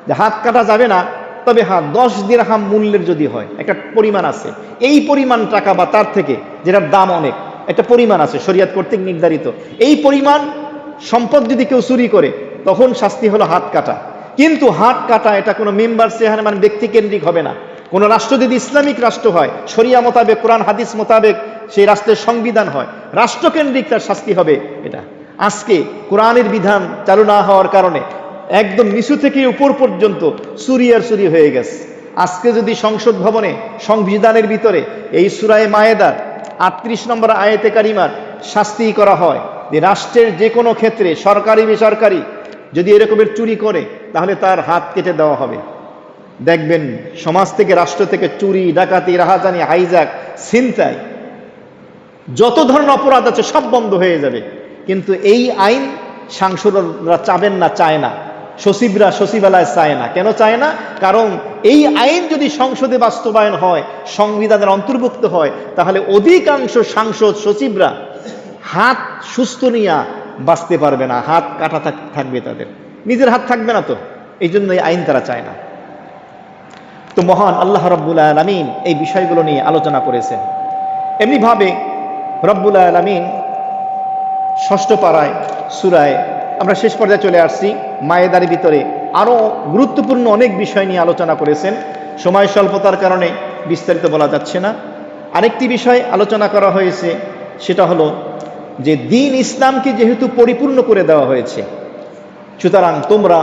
যে হাত কাটা যাবে না, তবে হ্যাঁ 10 দিরহাম মূল্যের যদি হয়, একটা পরিমাণ আছে, এই পরিমাণ টাকা বা তার থেকে, যেটার দাম অনেক, একটা পরিমাণ আছে শরিয়ত কর্তৃক নির্ধারিত, এই পরিমাণ সম্পদ যদি কেউ চুরি করে তখন শাস্তি হলো হাত কাটা। কিন্তু হাত কাটা এটা কোনো মেম্বার চেহারা মানে ব্যক্তি কেন্দ্রিক হবে না। কোনো রাষ্ট্র যদি ইসলামিক রাষ্ট্র হয়, শরিয়া মোতাবেক, কোরআন হাদিস মোতাবেক সেই রাষ্ট্রের সংবিধান হয়, রাষ্ট্রকেন্দ্রিক তার শাস্তি হবে এটা। আজকে কোরআনের বিধান চালু না হওয়ার কারণে একদম নিচু থেকে উপর পর্যন্ত চুরি আর চুরি হয়ে গেছে। আজকে যদি সংসদ ভবনে সংবিধানের ভিতরে এই সূরা মায়েদার 38 নম্বর আয়াতে কারিমার শাস্তি করা হয় যে রাষ্ট্রের যে কোনো ক্ষেত্রে, সরকারি বেসরকারি, যদি এরকমের চুরি করে তাহলে তার হাত কেটে দেওয়া হবে। দেখবেন সমাজ থেকে, রাষ্ট্র থেকে চুরি, ডাকাতি, রাহাজানি, হাইজ্যাক, ছিনতাই, যত ধরনের অপরাধ আছে সব বন্ধ হয়ে যাবে। কিন্তু এই আইন সাংসদরা চাবেন না, চায় না, সচিবরা সচিবালয় চায় না। কেন চায় না? কারণ এই আইন যদি সংসদে বাস্তবায়ন হয়, সংবিধানের অন্তর্ভুক্ত হয়, তাহলে অধিকাংশ সাংসদ সচিবরা হাত সুস্থ নিয়ে বাঁচতে পারবে না, হাত কাটা থাকবে, তাদের নিজের হাত থাকবে না। তো এই জন্য এই আইন তারা চায় না। তো মহান আল্লাহ রাব্বুল আলামিন এই বিষয়গুলো নিয়ে আলোচনা করেছেন। এমনিভাবে রব্বুল আলামিন ষষ্ঠ পারায় সূরায়, আমরা শেষ পর্যায়ে চলে আসছি, মায়েদার ভিতরে আরো গুরুত্বপূর্ণ অনেক বিষয় নিয়ে আলোচনা করেছেন। সময় স্বল্পতার কারণে বিস্তারিত বলা যাচ্ছে না। আরেকটি বিষয় আলোচনা করা হয়েছে, সেটা হলো যে দ্বীন ইসলামকে যেহেতু পরিপূর্ণ করে দেওয়া হয়েছে, সুতরাং তোমরা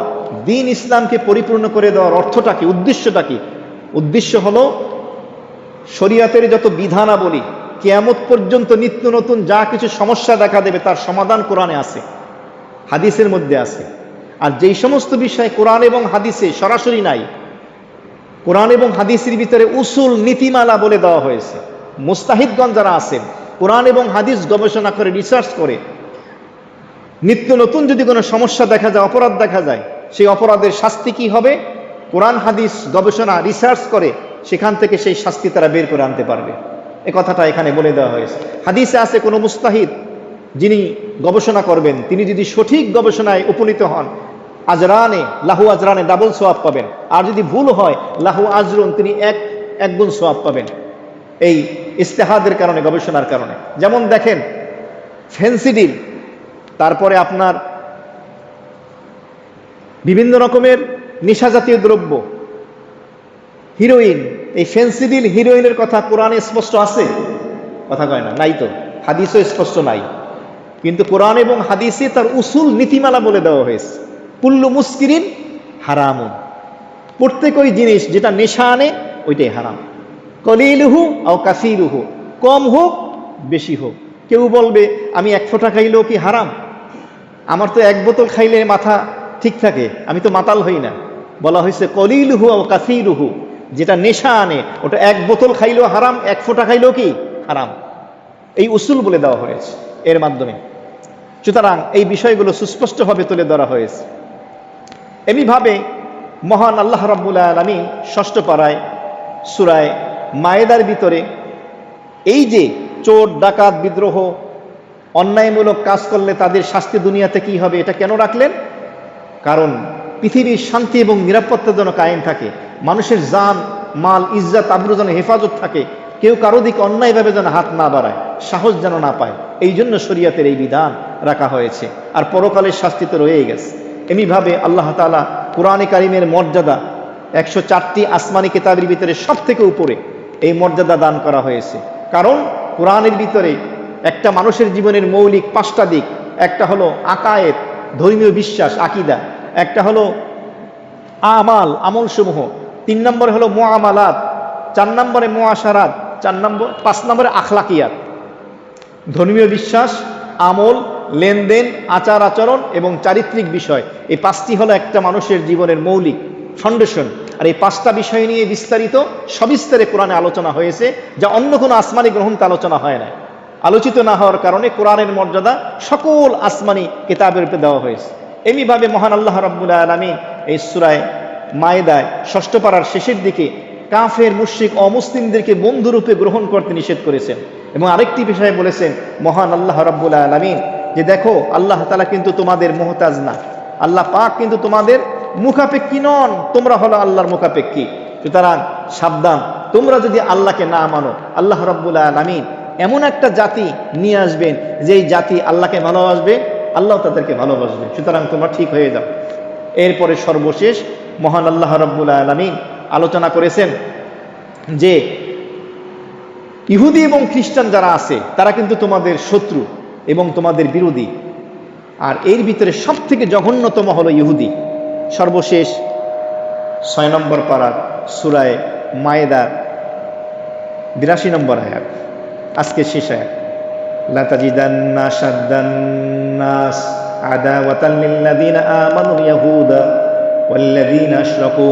দ্বীন ইসলামকে পরিপূর্ণ করে দেওয়ার অর্থটা কি, উদ্দেশ্যটা কি? উদ্দেশ্য হলো শরিয়াতের যত বিধানাবলী, কিয়ামত পর্যন্ত নিত্য নতুন যা কিছু সমস্যা দেখা দেবে তার সমাধান কোরআনে আছে, হাদিসের মধ্যে আছে। আর যেই সমস্ত বিষয় কোরআন এবং হাদিসে সরাসরি নাই, কোরআন এবং হাদিসের ভিতরে উসুল নীতিমালা বলে দেওয়া হয়েছে। মুস্তাহিদগণ যারা আছেন, কোরআন এবং হাদিস গবেষণা করে, রিসার্চ করে, নিত্য নতুন যদি কোনো সমস্যা দেখা যায়, অপরাধ দেখা যায়, সেই অপরাধের শাস্তি কি হবে, কোরআন হাদিস গবেষণা রিসার্চ করে সেখান থেকে সেই শাস্তি তারা বের করে আনতে পারবে। এ কথাটা এখানে বলে দেওয়া হয়েছে। হাদিসে আছে কোনো মুস্তাহিদ যিনি গবেষণা করবেন, তিনি যদি সঠিক গবেষণায় উপনীত হন, আজরানে, লাহু আজরানে, ডাবল সোয়াব পাবেন। আর যদি ভুল হয়, লাহু আজরুন, তিনি এক গুণ সোয়াব পাবেন, এই ইস্তেহাদের কারণে, গবেষণার কারণে। যেমন দেখেন ফেন্সিডিল, তারপরে আপনার বিভিন্ন রকমের নেশা জাতীয় দ্রব্য, হিরোইন, এই ফেন্সিডিল, হিরোইনের কথা কোরআনে স্পষ্ট আছে? কথা কয় না, নাই তো। হাদিসও স্পষ্ট নাই, কিন্তু কোরআন এবং হাদিসে তার উসুল নীতিমালা বলে দেওয়া হয়েছে। কুল্লু মুস্কিরিন হারামুন, প্রত্যেক ওই জিনিস যেটা নেশা আনে ওইটাই হারাম। কলিলুহু আও কাসিরুহু, কম হোক বেশি হোক। কেউ বলবে আমি 1 ফোঁটা খাইলেও কি হারাম? আমার তো 1 বোতল খাইলে মাথা ঠিক থাকে, আমি তো মাতাল হই না। বলা হয়েছে কলিলুহু আও কাসিরুহু, যেটা নেশা আনে ওটা 1 বোতল খাইলেও হারাম, 1 ফোঁটা খাইলেও কি হারাম। এই উসুল বলে দেওয়া হয়েছে এর মাধ্যমে। সুতরাং এই বিষয়গুলো সুস্পষ্টভাবে তুলে ধরা হয়েছে। এমনিভাবে মহান আল্লাহ রাব্বুল আলামিন ষষ্ঠ পারায় সূরা মায়েদার ভিতরে এই যে চোর, ডাকাত, বিদ্রোহ, অন্যায়মূলক কাজ করলে তাদের শাস্তি দুনিয়াতে কি হবে, এটা কেন রাখলেন? কারণ পৃথিবীর শান্তি এবং নিরাপত্তা যেন কায়েম থাকে, মানুষের জান, মাল, ইজ্জত, আবরু যেন হেফাজত থাকে, কেউ কারো দিকে অন্যায়ভাবে যেন হাত না বাড়ায়, সাহস যেন না পায়, এই জন্য শরিয়াতের এই বিধান রাখা হয়েছে। আর পরকালের শাস্তি তো রয়েই গেছে। এমনিভাবে আল্লাহ তাআলা কুরআনে কারীমের মর্যাদা 104টি আসমানি কিতাবের ভিতরে সব থেকে উপরে এই মর্যাদা দান করা হয়েছে। কারণ কোরআনের ভিতরে একটা মানুষের জীবনের মৌলিক 5টা দিক, একটা হলো আকায়েদ, ধর্মীয় বিশ্বাস, আকিদা, একটা হলো আমাল, আমলসমূহ, 3 নম্বরে হলো মুআমালাত, 4 নম্বরে মুআশারাত, 5 নম্বরে আখলাকিয়াত। ধর্মীয় বিশ্বাস, আমল, লেনদেন, আচার আচরণ এবং চারিত্রিক বিষয়, এই 5টি হলো একটা মানুষের জীবনের মৌলিক ফাউন্ডেশন। আর এই 5টা বিষয় নিয়ে বিস্তারিত সবিস্তারে কোরআনে আলোচনা হয়েছে, যা অন্য কোনো আসমানি গ্রন্থে আলোচনা হয় না। আলোচিত না হওয়ার কারণে কোরআনের মর্যাদা সকল আসমানি কিতাবের উপরে দেওয়া হয়েছে। এমনিভাবে মহান আল্লাহ রাব্বুল আলামিন এই সূরা মায়েদায় ষষ্ঠ পারার শেষের দিকে কাফের, মুশরিক, অমুসলিমদেরকে বন্ধুরূপে গ্রহণ করতে নিষেধ করেছেন। এবং আরেকটি বিষয়ে বলেছেন মহান আল্লাহ রাব্বুল আলামিন যে দেখো আল্লাহ তাআলা কিন্তু তোমাদের মুহতাজ না, আল্লাহ পাক কিন্তু তোমাদের মুখাপেক্ষী নন, তোমরা হলো আল্লাহর মুখাপেক্ষী। সুতরাং সাবধান, তোমরা যদি আল্লাহকে না মানো, আল্লাহ রাব্বুল আলামিন এমন একটা জাতি নিয়ে আসবেন যেই জাতি আল্লাহকে ভালোবাসবে, আল্লাহ তাদেরকে ভালোবাসবে। সুতরাং তোমরা ঠিক হয়ে যাও। এরপরে সর্বশেষ মহান আল্লাহ রাব্বুল আলামিন আলোচনা করেছেন যে ইহুদি এবং খ্রিস্টান যারা আছে তারা কিন্তু তোমাদের শত্রু এবং তোমাদের বিরোধী, আর এর ভিতরে সব থেকে জঘন্যতম হলো ইহুদি। সর্বশেষ 6 নম্বর পারার সূরা মায়েদার 82 নম্বর আয়াত, আজকে শেষ আয়াত, লা তাজিদান্না শাদ্দান নাস আদাওয়াতান লিল্লাযিনা আমানুল ইয়াহুদা ওয়াল্লাযিনা আশরাকু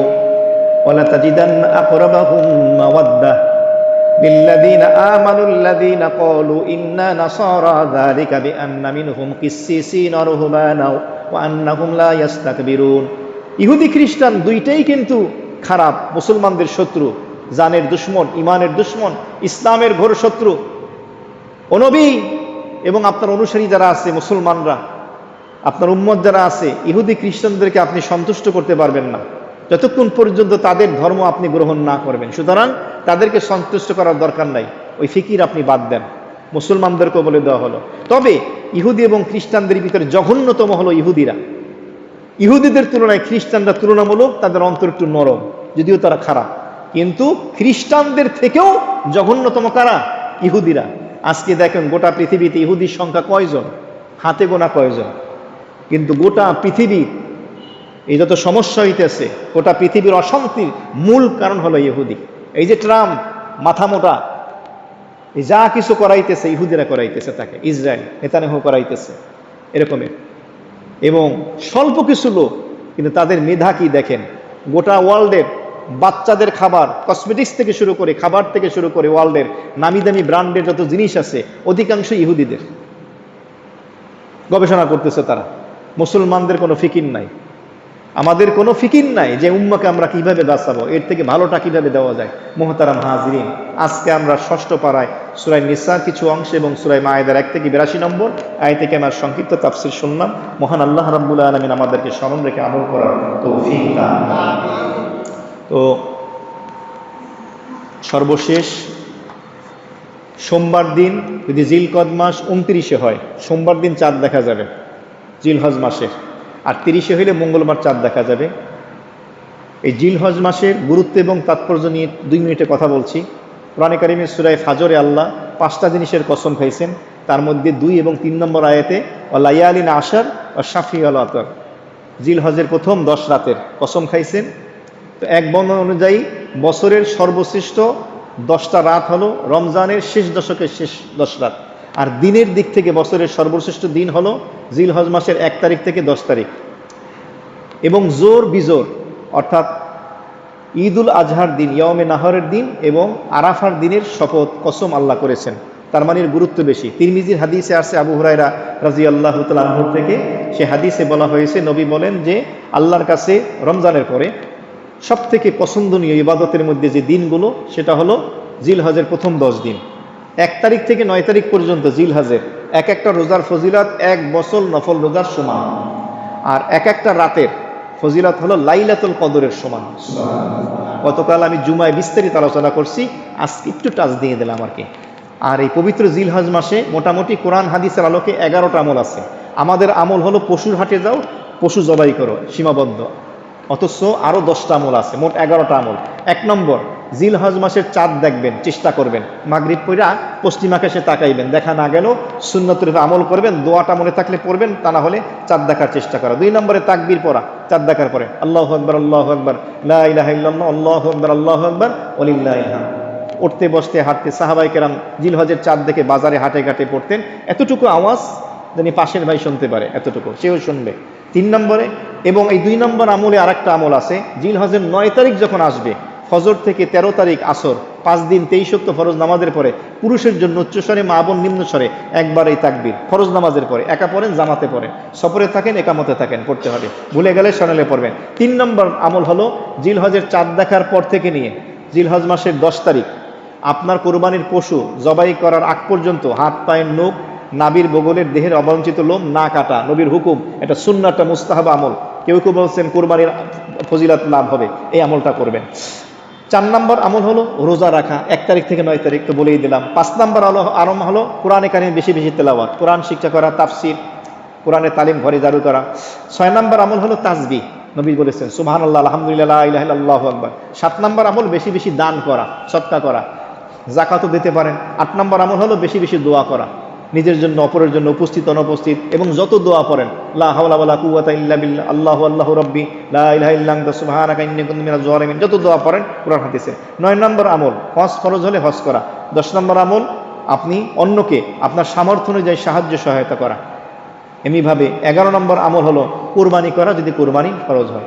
ওয়া লা তাজিদান্না আকরাবাহুম মাওয়াদ্দাহ লিল্লাযিনা আমানুল্লাযিনা ক্বালু ইন্না নাসারা যালিকা বিআন্না মিনহুম কিসসিসিনা ওয়া রুহবানা ওয়া আন্নাহুম লা ইস্তাকবিরুন। ইহুদি খ্রিস্টান দুইটাই কিন্তু খারাপ, মুসলমানদের শত্রু, জানের দুশমন, ইমানের দুশমন, ইসলামের ঘোর শত্রু। ও নবী এবং আপনার অনুসারী যারা আছে, মুসলমানরা, আপনার উম্মত যারা আছে, ইহুদি খ্রিস্টানদেরকে আপনি সন্তুষ্ট করতে পারবেন না যতক্ষণ পর্যন্ত তাদের ধর্ম আপনি গ্রহণ না করবেন। সুতরাং তাদেরকে সন্তুষ্ট করার দরকার নাই, ওই ফিকির আপনি বাদ দেন। মুসলমানদেরকেও বলে দেওয়া হলো। তবে ইহুদি এবং খ্রিস্টানদের ভিতরে জঘন্যতম হলো ইহুদিরা। ইহুদিদের তুলনায় খ্রিস্টানরা তুলনামূলক তাদের অন্তর একটু নরম, যদিও তারা খারাপ, কিন্তু খ্রিস্টানদের থেকেও জঘন্যতম কারা? ইহুদিরা। আজকে দেখেন গোটা পৃথিবীতে ইহুদির সংখ্যা কয়জন? হাতে গোনা কয়জন। কিন্তু গোটা পৃথিবীর এই যত সমস্যা হইতেছে, গোটা পৃথিবীর অশান্তির মূল কারণ হলো ইহুদি। এই যে ট্রাম্প মাথা মোটা, এই যা কিছু করাইতেছে ইহুদিরা করাইতেছে, তাকে ইসরায়েল নেতানিয়াহু করাইতেছে এরকমের। এবং স্বল্প কিছু লোক, কিন্তু তাদের মেধা কি দেখেন। গোটা ওয়ার্ল্ডের বাচ্চাদের খাবার, কসমেটিক্স থেকে শুরু করে, খাবার থেকে শুরু করে, ওয়ার্ল্ডের নামি দামি ব্র্যান্ডের যত জিনিস আছে অধিকাংশ ইহুদিদের। গবেষণা করতেছে তারা। মুসলমানদের কোনো ফিকির নাই, আমাদের কোনো ফিকির নাই যে উম্মাকে আমরা কিভাবে বাঁচাবো, এর থেকে ভালোটা কিভাবে দেওয়া যায়। মুহতারাম হাজিরিন, আজকে আমরা 6ষ্ঠ পারায় সূরা নিসার কিছু অংশ এবং সূরা মায়েদার 1 থেকে 82 নম্বর আয়াত থেকে আমার সংক্ষিপ্ত তাফসীর শুনলাম। মহান আল্লাহ রাব্বুল আলামিন আমাদেরকে স্মরণ রেখে আমল করার তৌফিক দান করুন। তো সর্বশেষ সোমবার দিন যদি জিলকদ মাস 29-এ হয়, সোমবার দিন চাঁদ দেখা যাবে জিলহজ মাসের, আর 30-এ হইলে মঙ্গলবার চাঁদ দেখা যাবে। এই জিলহজ মাসের গুরুত্ব এবং তাৎপর্য নিয়ে 2 মিনিটে কথা বলছি। কোরআনে কারিমের সূরা ফাজরে আল্লাহ 5টা জিনিসের কসম খাইছেন, তার মধ্যে 2 এবং 3 নম্বর আয়াতে ওয়ালায়ালিন আশার ওয়া শাফি আল আতর, জিলহজের প্রথম 10 রাতের কসম খাইছেন। তো এক বর্ণনা অনুযায়ী বছরের সর্বশ্রেষ্ঠ 10টা রাত হলো রমজানের শেষ দশকের শেষ 10 রাত, আর দিনের দিক থেকে বছরের সর্বশ্রেষ্ঠ দিন হলো জিলহজ মাসের 1 তারিখ থেকে 10 তারিখ। এবং জোর বিজোর অর্থাৎ ঈদুল আজহার দিন, ইয়মে নাহরের দিন এবং আরাফার দিনের শপথ কসম আল্লাহ করেছেন, তার মানে গুরুত্ব বেশি। তিরমিজির হাদিসে আসছে আবু হুরায়রা রাদিয়াল্লাহু তাআলা আনহু থেকে, সে হাদিসে বলা হয়েছে নবী বলেন যে আল্লাহর কাছে রমজানের পরে সব থেকে পছন্দনীয় ইবাদতের মধ্যে যে দিনগুলো সেটা হলো জিলহজের প্রথম 10 দিন, 1 তারিখ থেকে 9 তারিখ পর্যন্ত জিলহজের এক একটা রোজার ফজিলত 1 বছর নফল রোজার সমান, আর এক একটা রাতের ফজিলত হলো লাইলাতুল কদরের সমান। গতকাল আমি জুমায় বিস্তারিত আলোচনা করছি, আজকে একটু টাচ দিয়ে দিলাম আর কি। আর এই পবিত্র জিলহজ মাসে মোটামুটি কোরআন হাদিসের আলোকে 11টা আমল আছে। আমাদের আমল হলো পশুর হাটে যাও, পশু জবাই করো, সীমাবদ্ধ, অথচ আরো 10টা আমল আছে, মোট 11টা আমল। 1 নম্বর, জিলহজ মাসের চাঁদ দেখবেন, চেষ্টা করবেন, মাগরিব পড়া পশ্চিম আকাশে তাকাইবেন, দেখা না গেল সুন্নতের আমল করবেন, দোয়াটা মনে থাকলে পড়বেন, তা না হলে চাঁদ দেখার চেষ্টা করা। 2 নম্বরে তাকবীর পড়া, চাঁদ দেখার পরে আল্লাহু আকবার আল্লাহু আকবার লা ইলাহা ইল্লাল্লাহ আল্লাহু আকবার ওয়ালিল্লাহিল হামদ। উঠতে বসতে হাঁটতে সাহাবায়ে কেরাম জিলহজের চাঁদ দেখে বাজারে হাটে ঘাটে পড়তেন, এতটুকু আওয়াজ যেন পাশের ভাই শুনতে পারে, এতটুকু সেও শুনবে। 3 নম্বরে, এবং এই 2 নম্বর আমলে আরেকটা আমল আছে, জিলহজের 9 তারিখ যখন আসবে, ফজর থেকে 13 তারিখ আসর, 5 দিন 23 ওয়াক্ত ফরজ নামাজের পরে পুরুষের জন্য উচ্চস্বরে, মা বোন নিম্ন স্বরে একবার এই তাকবীর, ফরজ নামাজের পরে, একা পড়েন জামাতে পড়েন, সফরে থাকেন একামতে থাকেন, পড়তে হবে, ভুলে গেলে শোনালে পড়বেন। 3 নম্বর আমল হলো জিলহজের চাঁদ দেখার পর থেকে নিয়ে জিলহজ মাসের 10 তারিখ আপনার কোরবানির পশু জবাই করার আগ পর্যন্ত হাত পায়ের নখ, নাবির বগলের দেহের অবাঞ্ছিত লোম না কাটা, নবীর হুকুম। এটা সুন্নাত, মুস্তাহাব আমল। কেউ কেউ বলছেন কোরবানির ফজিলত লাভ হবে, এই আমলটা করবেন। 4 নম্বর আমল হলো রোজা রাখা, 1 তারিখ থেকে 9 তারিখ তো বলেই দিলাম। 5 নম্বর আরম হলো কোরআনে কারিম বেশি বেশি তেলাওয়াত, কোরআন শিক্ষা করা, তাফসির, কোরআনের তালিম ঘরে জারু করা। 6 নম্বর আমল হলো তাসবিহ, নবী বলেছেন সুবহানাল্লাহ, আলহামদুলিল্লাহ, লা ইলাহা ইল্লাল্লাহু আল্লাহু আকবার। 7 নম্বর আমল বেশি বেশি দান করা, সদকা করা, যাকাতও দিতে পারেন। 8 নম্বর আমল হলো বেশি বেশি দোয়া করা, নিজের জন্য, অপরের জন্য, উপস্থিত অনুপস্থিত, এবং যত দোয়া পড়েন, লা হাওলা ওয়ালা কুওয়াতা ইল্লা বিল্লাহ, আল্লাহু আল্লাহু রাব্বি, লা ইলাহা ইল্লা আনতা সুবহানাকা ইন্নী কুনতু মিনাজ জালিমিন, যত দোয়া পড়েন কুরআন হাদিসে। 9 নম্বর আমল হজ ফরজ হলে হজ করা। 10 নম্বর আমল আপনি অন্যকে আপনার সামর্থ্য অনুযায়ী সাহায্য সহায়তা করা। এমনিভাবে 11 নম্বর আমল হলো কোরবানি করা, যদি কোরবানি ফরজ হয়।